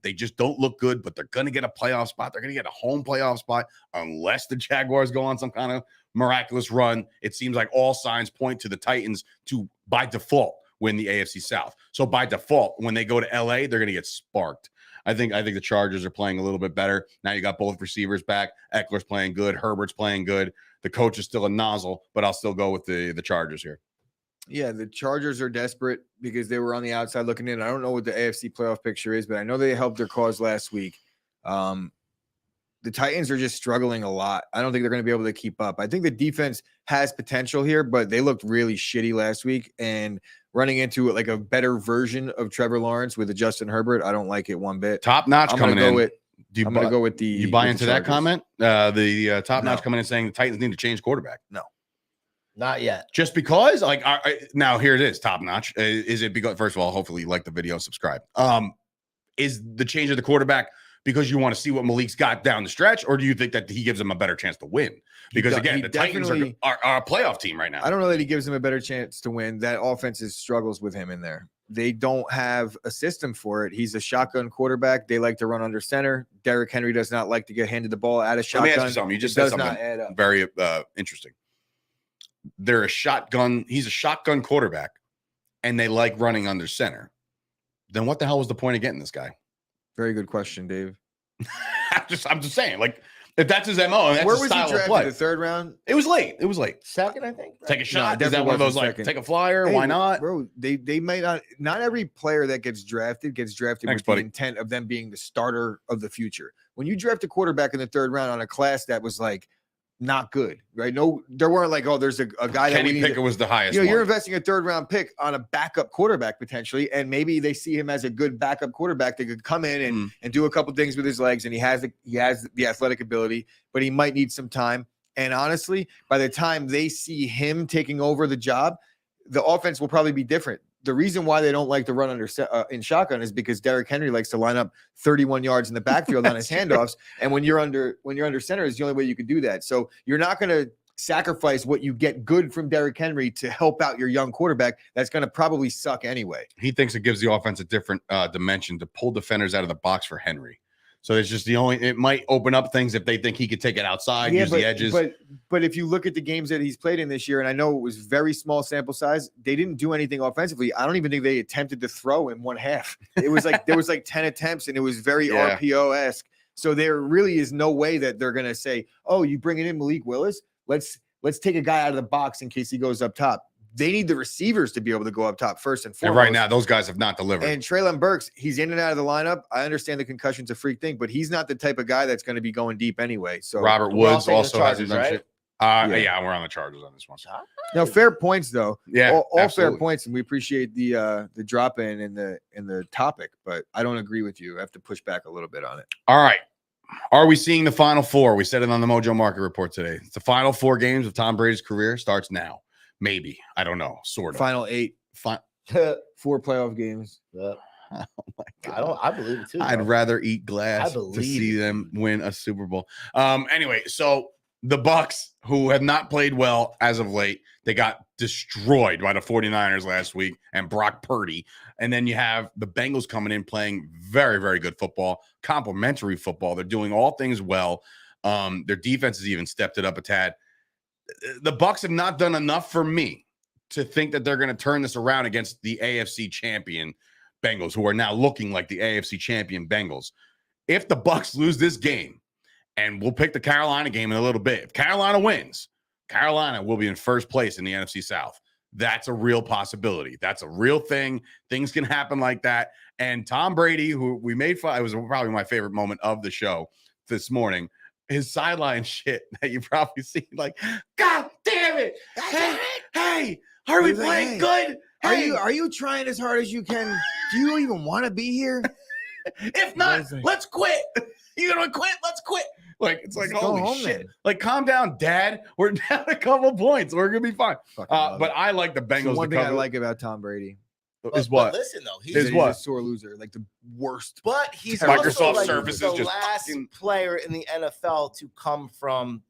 They just don't look good, but they're going to get a playoff spot. They're going to get a home playoff spot unless the Jaguars go on some kind of miraculous run. It seems like all signs point to the Titans to, by default, win the AFC South. So by default, when they go to LA, they're going to get sparked. I think the Chargers are playing a little bit better. Now you got both receivers back. Eckler's playing good. Herbert's playing good. The coach is still a nozzle, but I'll still go with the Chargers here. Yeah, the Chargers are desperate because they were on the outside looking in. I don't know what the AFC playoff picture is, but I know they helped their cause last week. The Titans are just struggling a lot. I don't think they're going to be able to keep up. I think the defense has potential here, but they looked really shitty last week. And running into like a better version of Trevor Lawrence with a Justin Herbert, I don't like it one bit. Top notch coming in. I'm going to go with the. You buy into that comment? The top notch No. coming in saying the Titans need to change quarterback. No. Not yet. Just because, like, now here it is, top notch. Is it because, first of all, hopefully you like the video, subscribe. Is the change of the quarterback because you want to see what Malik's got down the stretch, or do you think that he gives them a better chance to win? Because again, the Titans are a playoff team right now. I don't know that he gives them a better chance to win. That offense struggles with him in there. They don't have a system for it. He's a shotgun quarterback. They like to run under center. Derrick Henry does not like to get handed the ball out of shotgun. Let me ask you something. You just said something very interesting. They're a shotgun. He's a shotgun quarterback, and they like running under center. Then what the hell was the point of getting this guy? Very good question, Dave. I'm just saying, like, if that's his MO, and that's where his was style he of drafted? play. The third round? It was late. Second, I think. Take a shot. No, Is that one of those like second. take a flyer? Hey, why not? Bro, they might not every player that gets drafted Thanks, with buddy. the intent of them being the starter of the future. When you draft a quarterback in the third round on a class that was like not good, right? No, there weren't like, oh, there's a guy that Kenny Pickett was the highest. you're one. investing a third round pick on a backup quarterback potentially, and maybe they see him as a good backup quarterback that could come in and do a couple things with his legs, and he has the athletic ability, but he might need some time. And honestly, by the time they see him taking over the job, the offense will probably be different. The reason why they don't like to run under in shotgun is because Derrick Henry likes to line up 31 yards in the backfield on his handoffs. And when you're under center is the only way you can do that. So you're not going to sacrifice what you get good from Derrick Henry to help out your young quarterback. That's going to probably suck anyway. He thinks it gives the offense a different dimension to pull defenders out of the box for Henry. So it's just it might open up things if they think he could take it outside, use the edges. But if you look at the games that he's played in this year, and I know it was very small sample size, they didn't do anything offensively. I don't even think they attempted to throw in one half. It was like there was like 10 attempts, and it was very RPO-esque. So there really is no way that they're going to say, "Oh, you bringing in Malik Willis? Let's take a guy out of the box in case he goes up top." They need the receivers to be able to go up top first and foremost. And right now, those guys have not delivered. And Treylon Burks, he's in and out of the lineup. I understand the concussion's a freak thing, but he's not the type of guy that's going to be going deep anyway. So Robert Woods also hasn't done shit. Yeah, we're on the Chargers on this one. No, fair points though. Yeah, all fair points, and we appreciate the drop in the topic, but I don't agree with you. I have to push back a little bit on it. All right. Are we seeing the Final Four? We said it on the Mojo Market Report today. The Final Four games of Tom Brady's career starts now. Maybe. I don't know. Sort of. Final 8. 4 playoff games. Oh my God. I believe it too. I'd rather eat glass to believe see them win a Super Bowl. Anyway, so the Bucks, who have not played well as of late, they got destroyed by the 49ers last week and Brock Purdy. And then you have the Bengals coming in playing very, very good football, complimentary football. They're doing all things well. Their defense has even stepped it up a tad. The Bucks have not done enough for me to think that they're going to turn this around against the AFC champion Bengals, who are now looking like the AFC champion Bengals. If the Bucks lose this game, and we'll pick the Carolina game in a little bit. If Carolina wins, Carolina will be in first place in the NFC South. That's a real possibility. That's a real thing. Things can happen like that. And Tom Brady, who we made fun, it was probably my favorite moment of the show this morning. His sideline shit that you probably seen, like, God damn it! Hey, are we playing good? Hey, Are you trying as hard as you can? Do you even want to be here? If not, let's quit. You gonna quit? Let's quit. Like, it's like, holy shit. Then. Like, calm down, Dad. We're down a couple points. We're gonna be fine. But I like the Bengals. So one thing I like about Tom Brady is what? But listen, though, he's a sore loser, like the worst. But he's Microsoft also like Surface the is just last player in the NFL to come from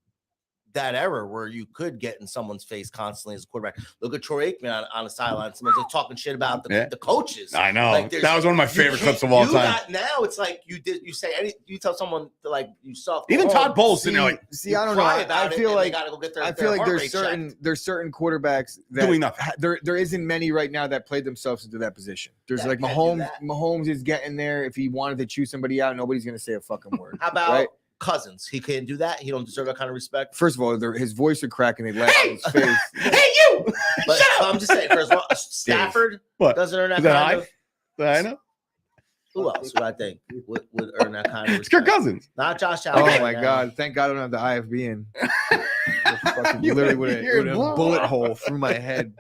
that era where you could get in someone's face constantly as a quarterback. Look at Troy Aikman on the sideline. Someone's just talking shit about the coaches. I know. Like, that was one of my favorite clips of all time. Now it's like you tell someone like you suck. Even Todd Bowles sitting there like, I don't know. I feel like gotta go get their, I feel like there's certain quarterbacks that doing nothing. There isn't many right now that played themselves into that position. There's like Mahomes. Mahomes is getting there. If he wanted to choose somebody out, nobody's gonna say a fucking word. How about Cousins? He can't do that. He don't deserve that kind of respect. First of all, his voice would crack and they laugh in his face. Hey, you! But I'm just saying, first of all, Stafford doesn't earn that kind of. I know. Who else would I think would earn that kind of respect? It's Kirk Cousins. Not Josh Allen. Oh my God! Thank God I don't have the IFB in. Literally would a bullet hole through my head.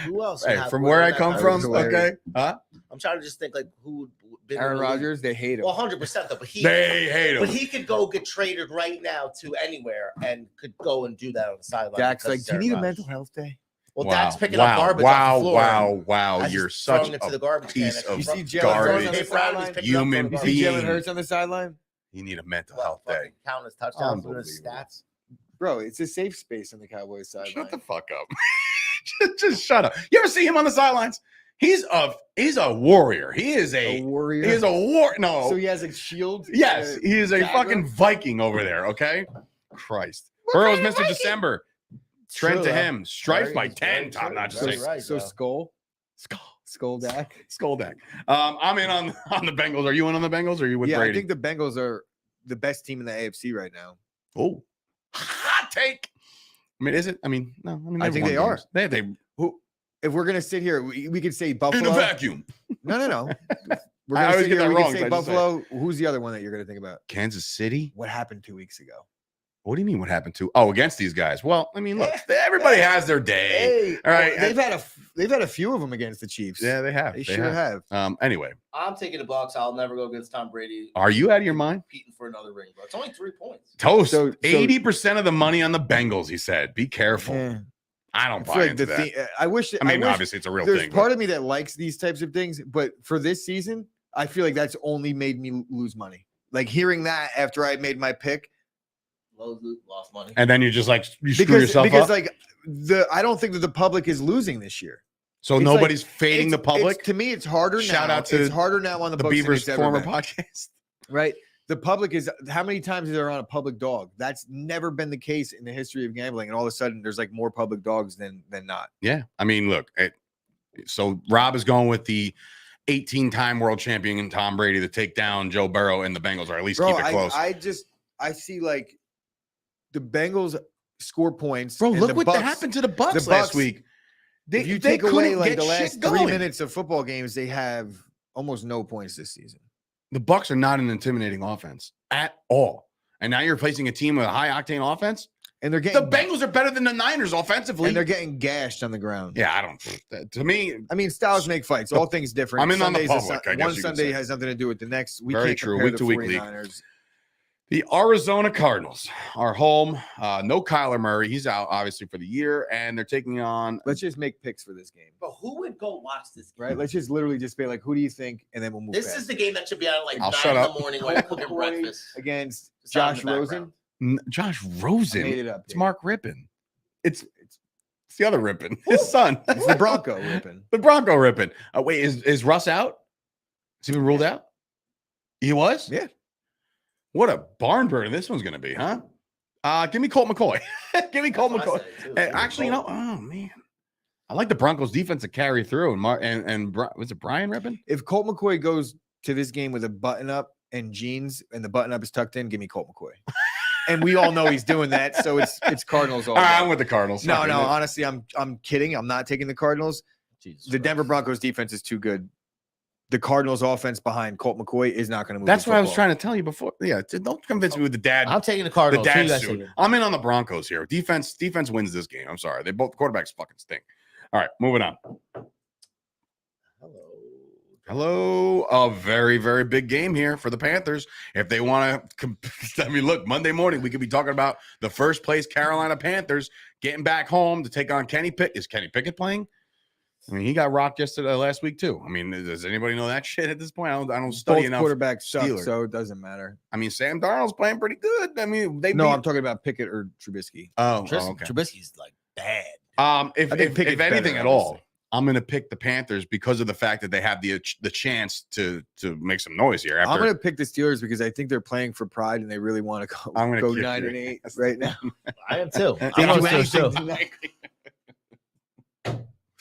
Who else? Hey, from where I come from, okay? Huh? I'm trying to just think like who would. Aaron Rodgers, they hate him. Well, 100% though, but they hate him. But he could go get traded right now to anywhere and could go and do that on the sideline. Dak's like, do you need a mental health day? Well, Dak's picking up garbage off the floor. Wow! You're such a the garbage piece can. of You see garbage. Human being. You see Jalen Hurts on the sideline? You need a mental health day. Count his touchdowns and his stats. Bro, it's a safe space on the Cowboys sideline. Shut the fuck up. Just shut up. You ever see him on the sidelines? He's a warrior. He is a warrior. He is a war. No. So he has a shield. Yes, he is a fucking Viking over there. Okay. Christ. Burrow's Mr. December. Trent to him. Stripes by 10. Top notch. So Skull Dak. I'm in on the Bengals. Are you in on the Bengals? Or are you with Brady? I think the Bengals are the best team in the AFC right now. Oh, hot take. I mean, is it? I mean, no. I mean, I think they are. They if we're gonna sit here, we could say Buffalo in a vacuum. No. We're gonna sit here. We can say Buffalo. Who's the other one that you're gonna think about? Kansas City. What happened 2 weeks ago? What do you mean? What happened to? Oh, against these guys? Well, I mean, look, everybody has their day. All right, they've had a few of them against the Chiefs. Yeah, they have. They sure have. Anyway, I'm taking the Bucks. I'll never go against Tom Brady. Are you out of your mind? Competing for another ring, bro. It's only 3 points. Toast. 80% of the money on the Bengals. He said, "Be careful." Yeah. I don't buy into that. I wish. I mean, obviously, it's a real there's thing. There's part of me that likes these types of things, but for this season, I feel like that's only made me lose money. Like hearing that after I made my pick. Lost money, and then you just like screw yourself up. Because like I don't think that the public is losing this year. So it's nobody's fading the public. To me, it's harder now. Shout out to it's harder now on the books Beavers' former podcast, right? The public is how many times is there on a public dog? That's never been the case in the history of gambling, and all of a sudden there's like more public dogs than not. Yeah, I mean, look. So Rob is going with the 18-time world champion Tom Brady to take down Joe Burrow and the Bengals, or at least keep it close. I see like. The Bengals score points. Bro, look what happened to the Bucks last week. If you take away like the last 3 minutes of football games, they have almost no points this season. The Bucks are not an intimidating offense at all. And now you're facing a team with a high-octane offense? And they're getting the Bengals are better than the Niners offensively. And they're getting gashed on the ground. Yeah, I don't. To me, I mean, styles make fights. All things different. I'm in on the public. I guess one Sunday has nothing to do with the next. We Very can't true. compare Week the to week 49ers. league. The Arizona Cardinals are home. No Kyler Murray. He's out, obviously, for the year. And they're taking on... Let's just make picks for this game. But who would go watch this game? Right? Let's just literally just be like, who do you think? And then we'll move This past. is the game that should be on at like 9 in the morning while you're cooking breakfast. Against Josh Rosen. Josh Rosen. I made it up. It's Dave. Mark Rippon. It's the other Rippon, his son. It's the Bronco ripping. The Bronco Rippon. Wait, is Russ out? Has he been ruled out? He was? Yeah. What a barn burner this one's going to be, huh? Give me Colt McCoy. Give me Colt McCoy. Hey, actually, you know, oh man, I like the Broncos defense to carry through. And was it Brian Rippon? If Colt McCoy goes to this game with a button up and jeans, and the button up is tucked in, give me Colt McCoy. And we all know he's doing that, so it's Cardinals all day. I'm with the Cardinals. No, honestly, I'm kidding. I'm not taking the Cardinals. The Denver Broncos defense is too good. The Cardinals offense behind Colt McCoy is not going to move. That's what I was trying to tell you before. Yeah, don't convince me with the dad. I'm taking the Cardinals. The dad suit. I'm in on the Broncos here. Defense wins this game. I'm sorry. They both quarterbacks fucking stink. All right, moving on. Hello. A very, very big game here for the Panthers. If they want to, I mean, look, Monday morning, we could be talking about the first place Carolina Panthers getting back home to take on Kenny Pickett. Is Kenny Pickett playing? I mean, he got rocked last week too. I mean, does anybody know that shit at this point? I don't study enough. Quarterbacks suck, so it doesn't matter. I mean, Sam Darnold's playing pretty good. I mean, I'm talking about Pickett or Trubisky. Okay. Trubisky's like bad. If anything at all, I'm going to pick the Panthers because of the fact that they have the chance to make some noise here. I'm going to pick the Steelers because I think they're playing for pride and they really want to go 9-8 right now. I am too.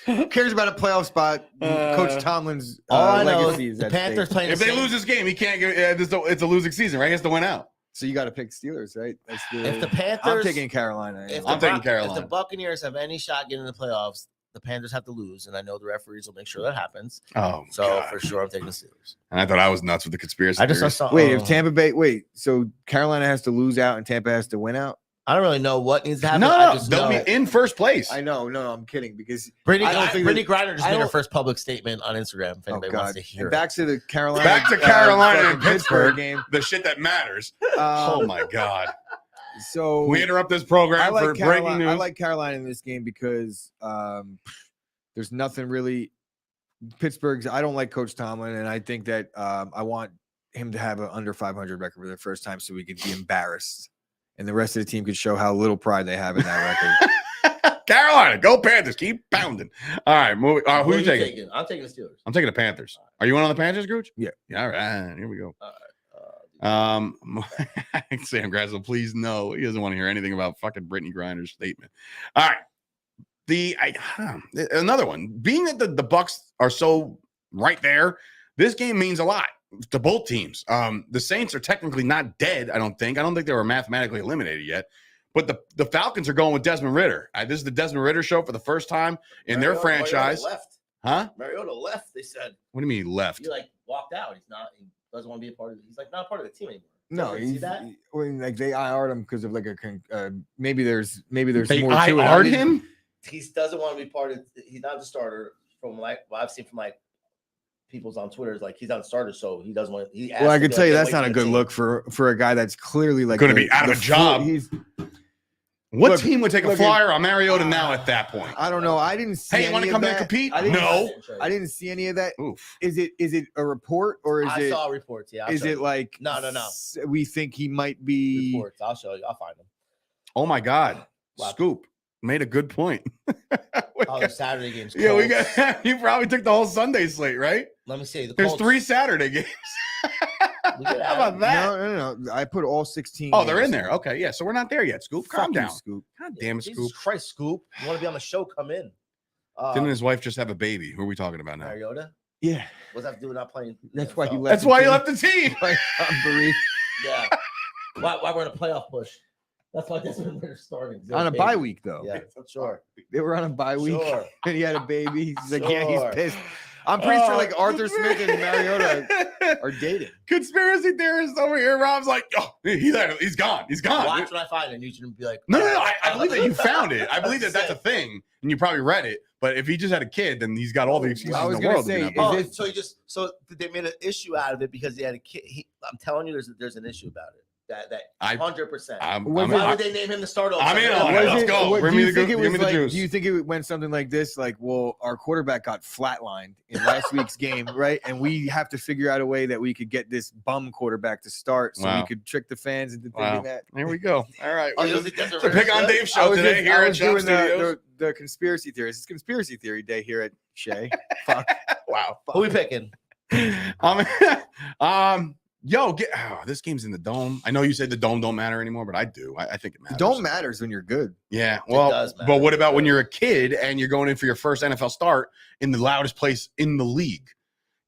Who cares about a playoff spot? Coach Tomlin's all I know legacy is the Panthers playing. If they lose this game, he can't get. It's a losing season, right? He has to win out. So you got to pick Steelers, right? If the Panthers, I'm taking Carolina. I'm taking Carolina. If the Buccaneers have any shot getting in the playoffs, the Panthers have to lose, and I know the referees will make sure that happens. Oh, so God. For sure, I'm taking the Steelers. And I thought I was nuts with the conspiracy. I just saw. If Tampa Bay, so Carolina has to lose out and Tampa has to win out. I don't really know what needs to happen. They'll be in first place. I know. No, I'm kidding because Brittany Griner just made her first public statement on Instagram. If anybody wants to hear it. Back to the Carolina. Back to Carolina and Pittsburgh game. The shit that matters. Oh my God. So we interrupt this program for breaking news. I like Carolina in this game because there's nothing really. Pittsburgh's. I don't like Coach Tomlin, and I think that I want him to have an under 500 record for the first time, so we could be embarrassed, and the rest of the team could show how little pride they have in that record. Carolina, go Panthers! Keep pounding. All right, moving. Who are you taking? I'm taking the Steelers. I'm taking the Panthers. Are you in on the Panthers, Gooch? Yeah. All right. Here we go. Sam Grassel, please no. He doesn't want to hear anything about fucking Brittany Griner's statement. All right. Another one. Being that the Bucks are so right there, this game means a lot to both teams. The Saints are technically not dead, I don't think. I don't think they were mathematically eliminated yet. But the Falcons are going with Desmond Ridder. This is the Desmond Ridder show for the first time in their franchise. Mariota left. Huh? Mariota left, they said. What do you mean he left? He walked out. He doesn't want to be a part of it. He's not a part of the team anymore. No, they IR'd him because of maybe there's They more to it. IR'd him? He doesn't want to be part of. He's not the starter. From what I've seen from people's on Twitter, is he's not a starter, so he doesn't want. Well, I can tell you that's not a good look for a guy that's clearly going to be out of a job. What team would take a flyer on Mariota now at that point? I don't know. I didn't see. Hey, you want to come in and compete? I didn't see any of that. Oof. Is it a report or is I saw reports. Yeah. Is it no? We think he might be reports. I'll show you. I'll find them. Oh my God, wow. Scoop made a good point. The Saturday games. Yeah, we got. You probably took the whole Sunday slate, right? Let me see. There's 3 Saturday games. How about that? No. I put all 16. Oh, they're in there. Okay, yeah. So we're not there yet. Scoop, calm down. Scoop. God damn it, Scoop. Jesus Christ, Scoop. You want to be on the show? Come in. Didn't his wife just have a baby? Who are we talking about now? Mariota. Yeah. What's that to do with not playing? That's why he left. That's why he left the team. Yeah. Why we're in a playoff push? That's why Desmond Ridder's starting. On a bye week, though. Yeah, sure. They were on a bye week. Sure. And he had a baby. He's like, yeah, he's pissed. I'm pretty sure Arthur Smith and Mariota are dating. Conspiracy theorists over here. Rob's like, oh, he's gone. He's gone. Watch what I find, and you shouldn't be like, no. I believe that you found it. I believe that that's a thing, and you probably read it. But if he just had a kid, then he's got all the excuses in the world. So they made an issue out of it because he had a kid. I'm telling you, there's an issue about it. That I- 100%. Why would they name him the starter? I'm in on it. Let's go. Bring me the juice. Do you think it went something like this? Like, well, our quarterback got flatlined in last week's game, right? And we have to figure out a way that we could get this bum quarterback to start, so we could trick the fans into thinking that. Here we go. All right. The Pick on Dave show today here at Chop Studios. The conspiracy theories. It's conspiracy theory day here at Shea. Fuck. Wow. Who we picking? This game's in the dome. I know you said the dome don't matter anymore, but I do. I think it matters. The dome matters when you're good. Yeah, well, does matter. But what about when you're a kid and you're going in for your first NFL start in the loudest place in the league?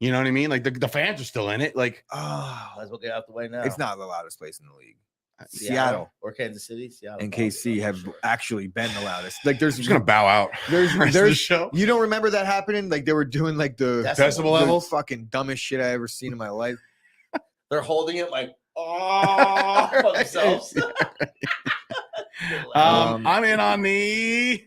You know what I mean? Like the fans are still in it. Like, might as well get out the way now. It's not the loudest place in the league. Seattle or Kansas City. Seattle and KC have actually been the loudest. Like, there's just gonna bow out. There's the show. You don't remember that happening? Like, they were doing like the decibel levels. Fucking dumbest shit I ever seen in my life. They're holding it like for themselves. I'm in on the.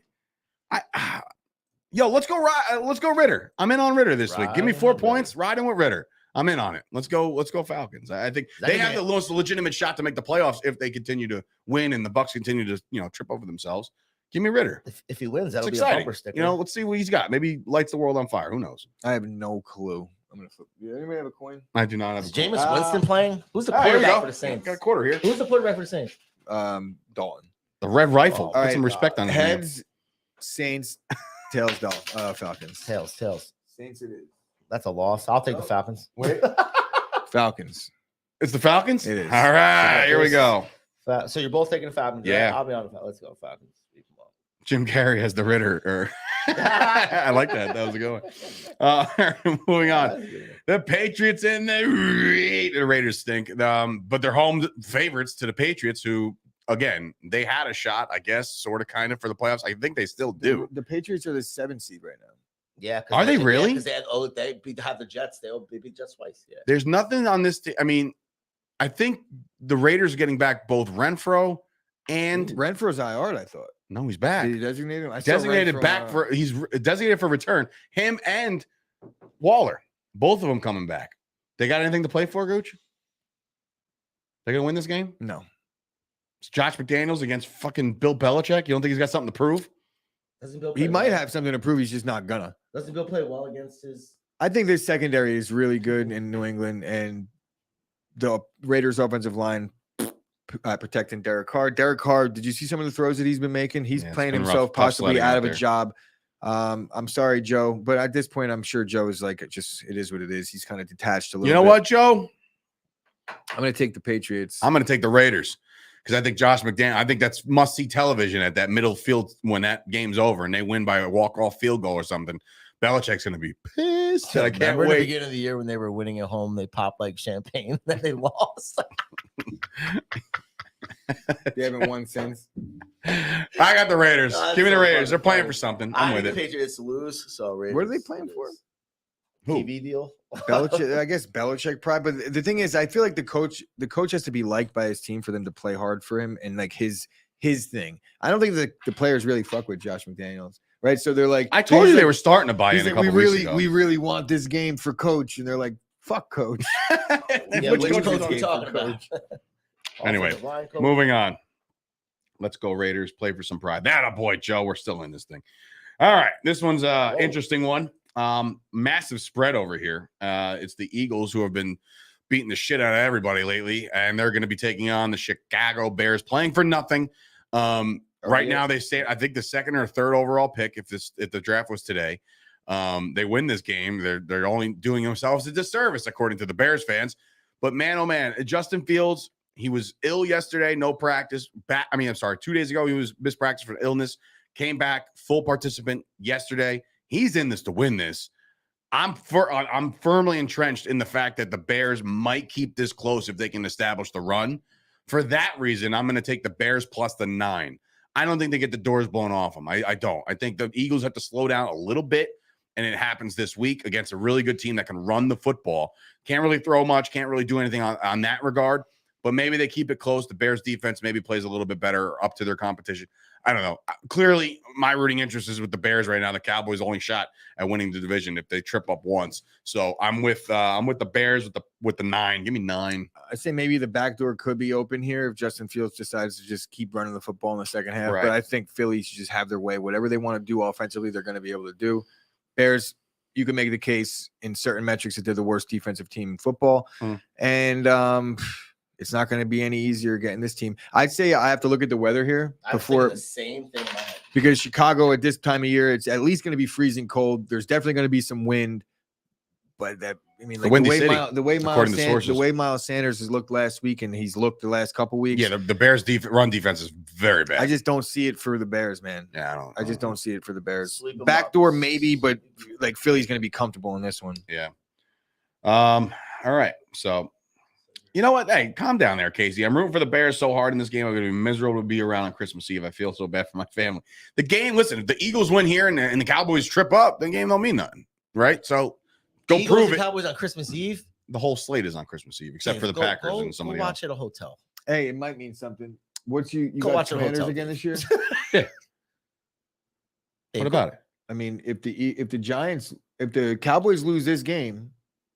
Let's go. Let's go Ritter. I'm in on Ritter this week. Give me 4 points. Riding with Ritter. I'm in on it. Let's go Falcons. I think they have the most legitimate shot to make the playoffs if they continue to win and the Bucs continue to trip over themselves. Give me Ritter. If he wins, that'll be exciting. A bumper sticker. Let's see what he's got. Maybe lights the world on fire. Who knows? I have no clue. I'm gonna flip. Anybody have a coin? I do not have. Is Jameis Winston playing? Who's the here quarterback for the Saints? Got a quarter here. Who's the quarterback for the Saints? Dalton. The Red Rifle. Put some respect on his name. Heads, Saints, tails, Falcons. Tails. Saints it is. That's a loss. I'll take the Falcons. Wait. Falcons. It's the Falcons? It is. All right, here we go. So you're both taking the Falcons. Yeah. I'll be on the Falcons. Let's go Falcons. Jim Carrey has the Ritter. I like that. That was a good one. Moving on. The Patriots and the Raiders stink. But they're home favorites to the Patriots, who, again, they had a shot, I guess, sort of, kind of, for the playoffs. I think they still do. The Patriots are the 7th seed right now. Yeah. Are they really? Because they have the Jets. They beat Jets twice. Yeah. There's nothing on this. I mean, I think the Raiders are getting back both Renfro and Renfro's IR'd, I thought. No, he's back. Did he designate him? Designated back for he's designated for return. Him and Waller, both of them coming back. They got anything to play for, Gooch? They're gonna win this game? No. It's Josh McDaniels against fucking Bill Belichick. You don't think he's got something to prove? He might have something to prove. He's just not gonna. Doesn't Bill play well against his? I think this secondary is really good in New England, and the Raiders' offensive line protecting Derek Carr. Derek Carr, did you see some of the throws that he's been making? He's playing himself possibly out of a job. I'm sorry, Joe, but at this point, I'm sure Joe is like, it is what it is. He's kind of detached a little bit. You know what, Joe? I'm going to take the Patriots. I'm going to take the Raiders because I think Josh McDaniels, I think that's must-see television at that middle field when that game's over and they win by a walk-off field goal or something. Belichick's going to be pissed. I can't wait. At the beginning of the year when they were winning at home, they popped like champagne. Then they lost. They haven't won since. I got the Raiders. Give me the Raiders. They're playing for something. I'm with it. Patriots lose. So Raiders, what are they playing for? Who? TV deal. Belichick. I guess Belichick pride. But the thing is, I feel like the coach has to be liked by his team for them to play hard for him and like his thing. I don't think the players really fuck with Josh McDaniels. Right, so they're like, I told you they were starting to buy in a couple weeks ago. We really want this game for coach, and they're like, "Fuck coach." Which coach are we talking about? Anyway, moving on. Let's go Raiders. Play for some pride. That a boy, Joe. We're still in this thing. All right, this one's interesting one. Massive spread over here. It's the Eagles who have been beating the shit out of everybody lately, and they're going to be taking on the Chicago Bears, playing for nothing. Right now, they stay, I think, the second or third overall pick. If the draft was today, they win this game. They're only doing themselves a disservice, according to the Bears fans. But man, oh man, Justin Fields, he was ill yesterday, no practice. 2 days ago, he was missed practice for illness. Came back, full participant yesterday. He's in this to win this. I'm firmly entrenched in the fact that the Bears might keep this close if they can establish the run. For that reason, I'm going to take the Bears plus the 9. I don't think they get the doors blown off them. I don't. I think the Eagles have to slow down a little bit, and it happens this week against a really good team that can run the football. Can't really throw much, can't really do anything on that regard. but maybe they keep it close. The Bears defense maybe plays a little bit better up to their competition. I don't know. Clearly, my rooting interest is with the Bears right now. The Cowboys' only shot at winning the division if they trip up once. So I'm with the Bears with the 9. Give me 9. I say maybe the back door could be open here if Justin Fields decides to just keep running the football in the second half. Right. But I think Philly should just have their way. Whatever they want to do offensively, they're going to be able to do. Bears, you can make the case in certain metrics that they're the worst defensive team in football. And it's not going to be any easier getting this team. I'd say I have to look at the weather here before the same thing in my head. because Chicago at this time of year, it's at least going to be freezing cold. There's definitely going to be some wind. But that, I mean, like the way Miles Sanders has looked last week and he's looked the last couple weeks. Yeah, the Bears' run defense is very bad. I just don't see it for the Bears, man. Yeah, I just don't see it for the Bears. Backdoor maybe, but like Philly's going to be comfortable in this one. Yeah. All right. So, you know what? Hey, calm down there, Casey. I'm rooting for the Bears so hard in this game. I'm going to be miserable to be around on Christmas Eve. I feel so bad for my family. The game, listen, if the Eagles win here and the Cowboys trip up, the game don't mean nothing, right? So, go Eagles prove and it. Cowboys on Christmas Eve. The whole slate is on Christmas Eve, except for the Packers and somebody else. Watch at a hotel. Hey, it might mean something. What's you Go got watch a Commanders hotel. again this year? Yeah. What about it? I mean, if the Cowboys lose this game,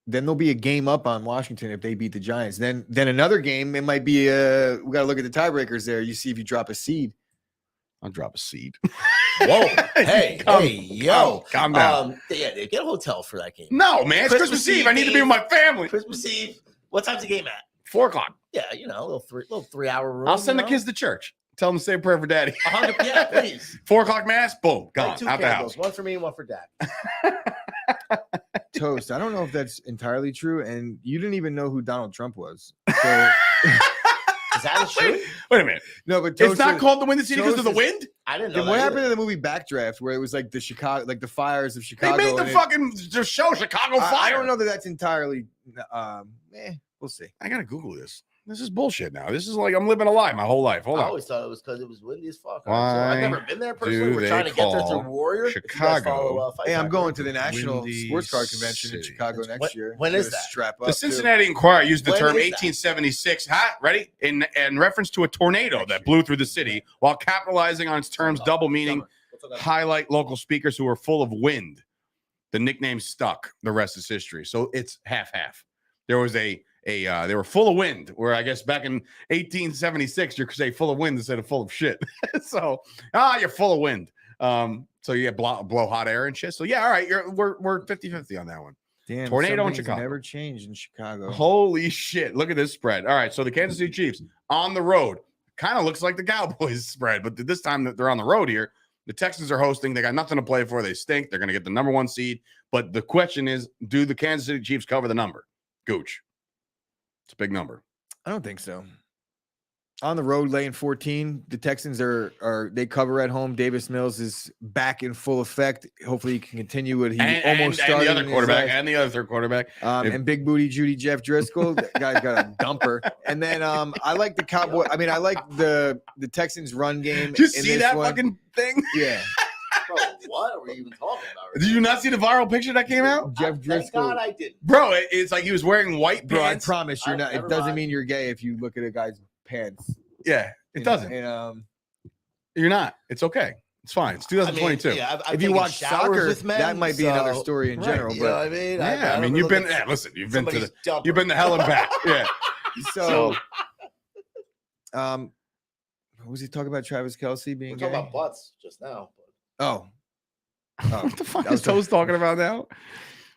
then there'll be a game up on Washington if they beat the Giants. Then another game, it might be we got to look at the tiebreakers there. You see if you drop a seed. I'll drop a seed. Whoa. Hey, yo. Calm down. Yeah, get a hotel for that game. No, man. It's Christmas Eve. I need to be with my family. Christmas Eve. What time's the game at? 4 o'clock. Yeah, a little 3-hour room. I'll send the kids to church. Tell them to say a prayer for daddy. 100, yeah, please. 4 o'clock mass, boom, gone. 2 Out the candles, house. one for me and one for dad. Toast. I don't know if that's entirely true. And you didn't even know who Donald Trump was. So Is that true? Wait a minute. no, but It's not called the Windy City because of the wind? I didn't know. Then what happened to the movie Backdraft, where it was like the Chicago, like the fires of They Chicago? made the show Chicago Fire. I don't know that that's entirely. We'll see. I gotta Google this. This is bullshit now. This is like I'm living a lie my whole life. Hold I on. always thought it was because it was windy as fuck. Why I've never been there personally. do We're they trying to get there through call Warrior. Chicago? Hey, I'm going to the National Windy Sports Car Convention in City. Chicago next year. When is Gonna that? Strap up. The Cincinnati Enquirer used the When term is that? 1876, ready? In reference to a tornado that blew through the city while capitalizing on its term's double meaning, highlight local speakers who are full of wind. The nickname stuck. The rest is history. So it's half-half. There was they were full of wind, where I guess back in 1876, you're say full of wind instead of full of shit. So, you're full of wind. So you blow hot air and shit. So yeah, all right, we're 50-50 on that one. Damn, Tornado some in things Chicago. never changed in Chicago. Holy shit. Look at this spread. All right, so the Kansas City Chiefs on the road. Kind of looks like the Cowboys spread, but this time that they're on the road here, the Texans are hosting. They got nothing to play for. They stink. They're going to get the number 1 seed. But the question is, do the Kansas City Chiefs cover the number? Gooch. It's a big number. I don't think so. On the road, laying 14. The Texans they cover at home. Davis Mills is back in full effect. Hopefully, he can continue what he almost started. And the other quarterback and the other third quarterback. And big booty Judy Jeff Driscoll. That guy's got a dumper. And then I like the Cowboy. I mean, I like the Texans run game. Did you see that fucking thing? Yeah. Bro, what are we even talking about? Right Did you not see the viral picture that came out? Jeff Driscoll. Thank God I did. Bro, it's like he was wearing white Bro, pants. I promise you're not. It Never doesn't mind. mean you're gay if you look at a guy's pants. Yeah, it doesn't. You're not. It's okay. It's fine. It's 2022. I mean, yeah, I've If you taken watch showers soccer, with men, that might be another story in Right, general. you know what But I mean? Yeah, I mean, don't you've look been. at Yeah, listen, you've been to somebody's the. dumper. You've been to hell and back. Yeah. so, what was he talking about? Travis Kelce We're being talking gay? about butts just now. Oh, What the fuck That was is Toes talking about now?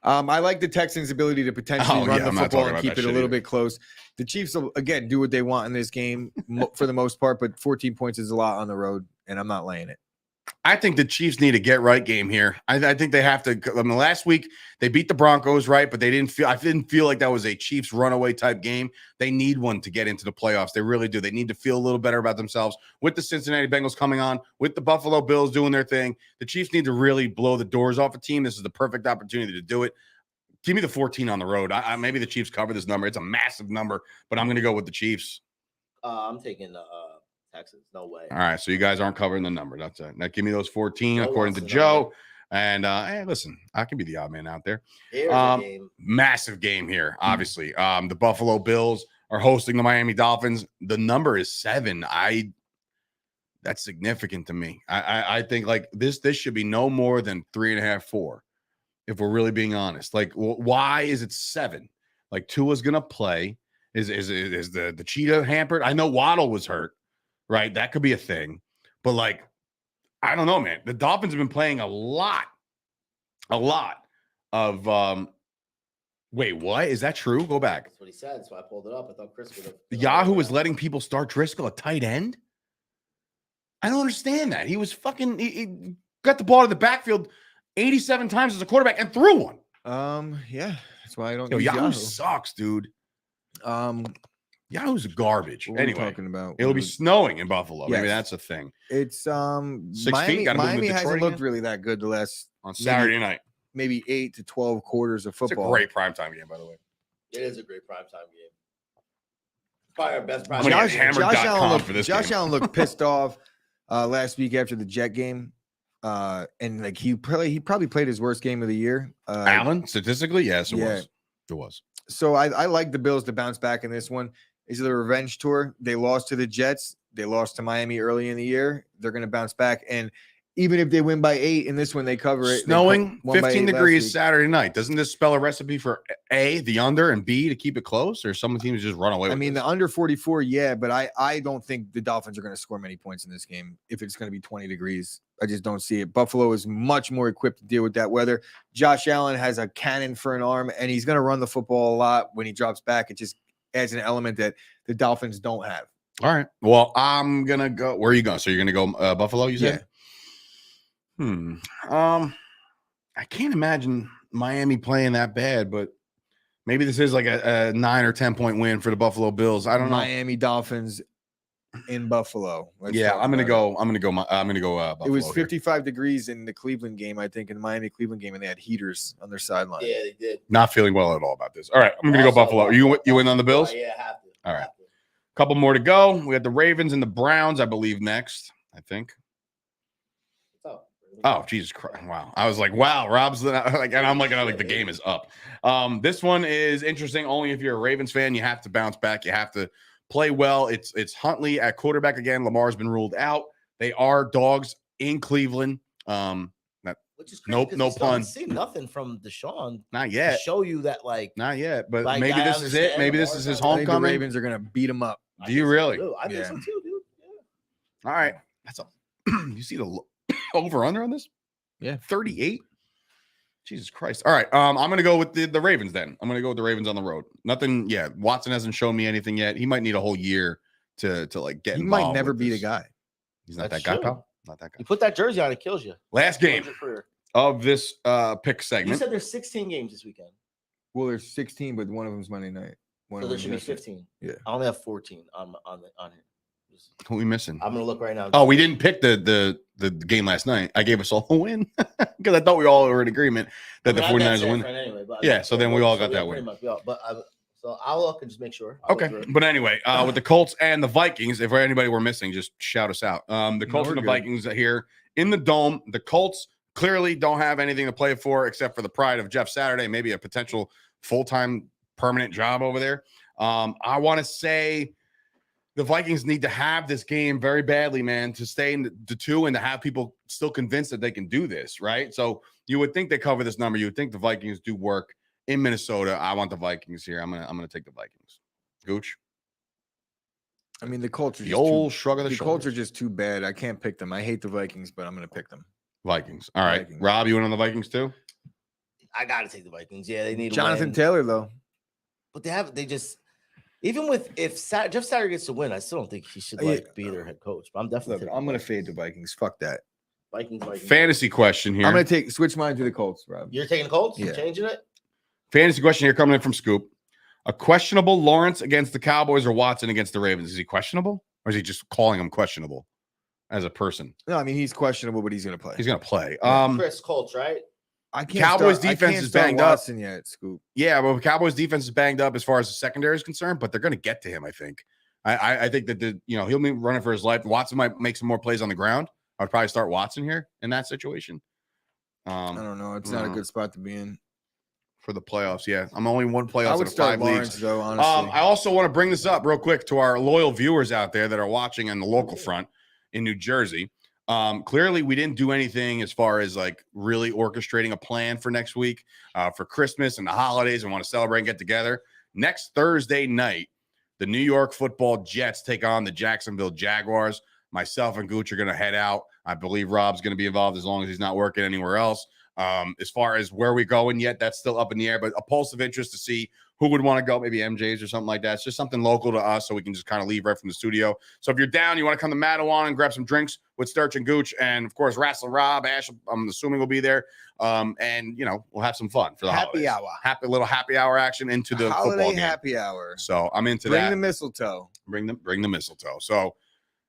I like the Texans' ability to potentially run the I'm not football talking and about keep that it a shit little either. bit close. The Chiefs will again do what they want in this game for the most part, but 14 points is a lot on the road, and I'm not laying it. I think the Chiefs need a get right game here. I think they have to. I mean, last week they beat the Broncos, right? But they didn't feel. I didn't feel like that was a Chiefs runaway type game. They need one to get into the playoffs. They really do. They need to feel a little better about themselves with the Cincinnati Bengals coming on, with the Buffalo Bills doing their thing. The Chiefs need to really blow the doors off a team. This is the perfect opportunity to do it. Give me the 14 on the road. Maybe the Chiefs cover this number. It's a massive number, but I'm going to go with the Chiefs. I'm taking Texans. No way. All right, so you guys aren't covering the number. That's it. Now give me those 14 Joe according to wants the Joe. number. And hey, listen, I can be the odd man out there. Here's a game. Massive game here, obviously. The Buffalo Bills are hosting the Miami Dolphins. The number is 7. That's significant to me. I think like this should be no more than 3.5, 4. If we're really being honest, like why is it 7? Like Tua's gonna play. Is the cheetah hampered? I know Waddle was hurt, right? That could be a thing, but like I don't know, man. The Dolphins have been playing a lot of. Wait, what is that true? Go back. That's what he said. So I pulled it up. I thought Chris would have. Yahoo was letting people start Driscoll at tight end. I don't understand that. He was fucking. He got the ball to the backfield 87 times as a quarterback and threw one. Yeah, that's why I don't. Yahoo sucks, dude. Yahoo's garbage. What anyway, talking about? It'll be snowing in Buffalo. Yes. Maybe that's a thing. It's 6 Miami, feet. Got to move Miami to Detroit hasn't looked again? really that good the last On Saturday night. maybe 8 to 12 quarters of It's a football. great primetime game, by the way. It is a great primetime game. Probably our best I'm primetime gonna game. get hammered.com for this Josh game. Allen looked pissed off last week after the Jet game, and like he probably played his worst game of the year. Allen, statistically, yes, it yeah. was. It was. So I like the Bills to bounce back in this one. This is the revenge tour. They lost to the Jets. They lost to Miami early in the year. They're going to bounce back. And even if they win by 8 in this one, they cover it. Snowing, They won by 15 8 last degrees week. Saturday night. Doesn't this spell a recipe for A, the under, and B, to keep it close? Or some teams just run away with I mean, this? the under 44, yeah, but I don't think the Dolphins are going to score many points in this game if it's going to be 20 degrees. I just don't see it. Buffalo is much more equipped to deal with that weather. Josh Allen has a cannon for an arm, and he's going to run the football a lot when he drops back. It just adds an element that the Dolphins don't have. All right. Well, I'm going to go. Where are you going? So you're going to go Buffalo, you said? I can't imagine Miami playing that bad, but maybe this is like a 9 or 10 point win for the Buffalo Bills. I don't know. Miami Dolphins in Buffalo. Let's Yeah, talk I'm gonna about it. go. Buffalo. It was here. 55 degrees in the Cleveland game, I think, in the Miami Cleveland game, and they had heaters on their sideline. Yeah, they did. Not feeling well at all about this. All right, I'm gonna go Buffalo. You in on the Bills? Yeah, I have to. All right. Couple more to go. We got the Ravens and the Browns, I believe, next. I think. Oh, Jesus Christ. Wow. I was like, wow, Rob's like, and I'm like, the game is up. This one is interesting. Only if you're a Ravens fan, you have to bounce back. You have to play well. It's Huntley at quarterback again. Lamar's been ruled out. They are dogs in Cleveland. Which is crazy, no pun. See nothing from Deshaun Not to yet. show you that, like, Not yet. But like, maybe I this is it. understand Maybe this is his I think the homecoming. Ravens are going to beat him up. Do you really? I think Yeah. so too, dude. Yeah. All right. That's a you see the over under on this? Yeah. 38. Jesus Christ. All right. I'm gonna go with the Ravens then. I'm gonna go with the Ravens on the road. Nothing. Yeah. Watson hasn't shown me anything yet. He might need a whole year to like get He involved might never with be this. the guy. He's not That's that guy, true. pal. Not that guy. You put that jersey on, it kills you. Last game Kills your career. of this pick You segment. said there's 16 games this weekend, Well, there's 16, but one of them's Monday night. One so of there should be them's yesterday. 15. Yeah. I only have 14 on here. Who are we missing? I'm gonna look right now. Oh, we didn't pick the game last night. I gave us all a win because I thought we all were in agreement that the 49ers will win. Anyway, but Yeah, so then we all got we that all win. pretty much, we all- but so I'll look and just make sure. I'll Okay, look through it. but anyway, with the Colts and the Vikings, if anybody were missing, just shout us out. The Colts we're and the good. Vikings are here in the Dome. The Colts clearly don't have anything to play for except for the pride of Jeff Saturday, maybe a potential full-time permanent job over there. I want to say the Vikings need to have this game very badly, man, to stay in the 2 and to have people still convinced that they can do this, right? So you would think they cover this number. You would think the Vikings do work in Minnesota. I want the Vikings here. I'm gonna take the Vikings. Gooch. I mean, the Colts are The just old too, shrug of the the Colts are shoulders. just too bad. I can't pick them. I hate the Vikings, but I'm going to pick them. Vikings. All right. Vikings. Rob, you went on the Vikings too? I gotta take the Vikings. Yeah, they need Jonathan to win. Taylor, though. But they just even with if Jeff Saturday gets to win, I still don't think he should like be their head coach. But I'm definitely Look, taking I'm going to Vikings. fade the Vikings. Fuck that. Vikings. Fantasy question here. I'm going to switch mine to the Colts, Rob. You're taking the Colts? Yeah. You're changing it? Fantasy question here coming in from Scoop. A questionable Lawrence against the Cowboys or Watson against the Ravens. Is he questionable? Or is he just calling him questionable as a person? No, I mean, he's questionable, but he's going to play. He's going to play. Chris Colts, right? I can't Cowboys start, defense I can't is start banged up. Watson yet, Scoop. Yeah, well, Cowboys defense is banged up as far as the secondary is concerned, but they're going to get to him, I think. I think that he'll be running for his life. Watson might make some more plays on the ground. I would probably start Watson here in that situation. I don't know. It's not a good spot to be in. for the playoffs. Yeah, I'm only one I playoffs would out of start 5 Lawrence leagues. though. Honestly, I also want to bring this up real quick to our loyal viewers out there that are watching on the local front in New Jersey. Clearly, we didn't do anything as far as like really orchestrating a plan for next week for Christmas and the holidays and want to celebrate and get together. Next Thursday night, the New York Football Jets take on the Jacksonville Jaguars. Myself and Gooch are going to head out. I believe Rob's going to be involved as long as he's not working anywhere else. As far as where we're going yet, that's still up in the air, but a pulse of interest to see who would want to go, maybe MJ's or something like that. It's just something local to us so we can just kind of leave right from the studio. So if you're down, you want to come to Madawan and grab some drinks with Sturch and Gooch, and of course, Wrestling Rob, Ash, I'm assuming will be there. And, you know, we'll have some fun for the happy holidays. hour. Little happy hour action into the holiday football game. happy hour. So I'm into Bring that. the mistletoe. Bring the mistletoe. So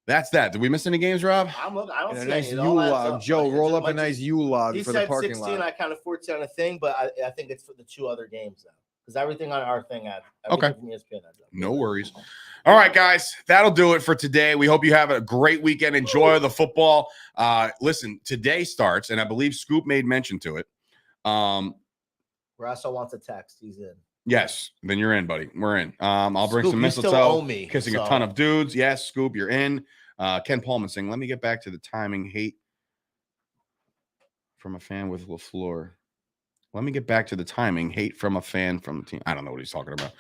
that's that. Did we miss any games, Rob? I don't see A nice any. It all adds Yule log. up. Joe, It roll just up a might nice be- Yule log He for the said parking 16. lot. I counted 14 on a thing, but I think it's for the 2 other games now because everything on our thing adds. Okay. From ESPN adds up. No worries. All right, guys, that'll do it for today. We hope you have a great weekend. Enjoy the football. Listen, today starts, and I believe Scoop made mention to it. Rasso wants a text. He's in. Yes, then you're in, buddy. We're in. I'll bring Scoop, some you still mistletoe. owe me, Kissing a so- ton of dudes. Yes, Scoop, you're in. Ken Pullman saying, let me get back to the timing. Hate from a fan with LaFleur. Let me get back to the timing. Hate from a fan from the team. I don't know what he's talking about.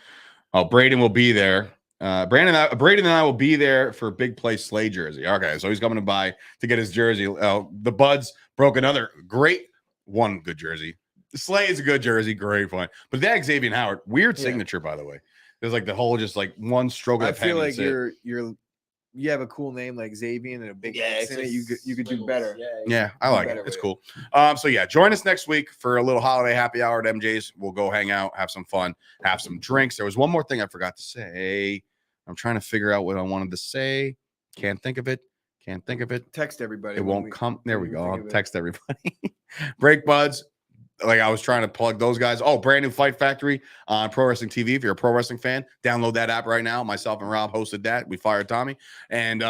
Oh, Braden will be there. Braden and I will be there for Big Play Slay jersey. Okay, so he's coming by to get his jersey. The Buds broke another great one good jersey. Slay is a good jersey, great fun. But that Xavier Howard, weird signature, by the way. There's like the whole just like one stroke of I the pen. feel like that's it. you have a cool name like Xavier and a big X it's in it. just You could do squiggles. better. Yeah, I do like it. better It's with cool. So yeah, join us next week for a little holiday happy hour at MJ's. We'll go hang out, have some fun, have some drinks. There was one more thing I forgot to say. I'm trying to figure out what I wanted to say. Can't think of it. Text everybody. It when won't come. There we when go. think I'll of it. text everybody. Break Buds. Like I was trying to plug those guys. Oh, brand new Fight Factory on Pro Wrestling TV. If you're a pro wrestling fan, download that app right now. Myself and Rob hosted that. We fired Tommy. And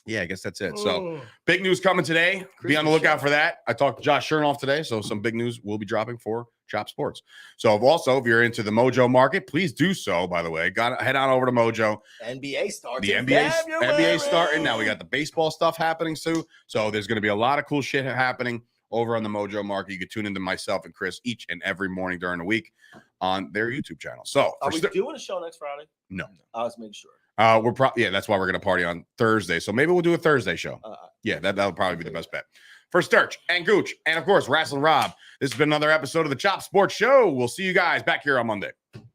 yeah, I guess that's it. So big news coming today. Be on the Christmas lookout show. for that. I talked to Josh Chernoff today. So some big news will be dropping for Chop Sports. So if you're into the Mojo market, please do so, by the way. Head on over to Mojo. NBA starts. The in NBA February. starting. Now we got the baseball stuff happening too. So there's going to be a lot of cool shit happening over on the Mojo market. You can tune into myself and Chris each and every morning during the week on their YouTube channel. So Are we doing a show next Friday? No. I was making sure. we're probably that's why we're going to party on Thursday. So maybe we'll do a Thursday show. Yeah, that'll probably be the best bet. For Sturch and Gooch and of course Wrestling Rob, this has been another episode of the Chop Sports Show. We'll see you guys back here on Monday.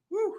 Woo.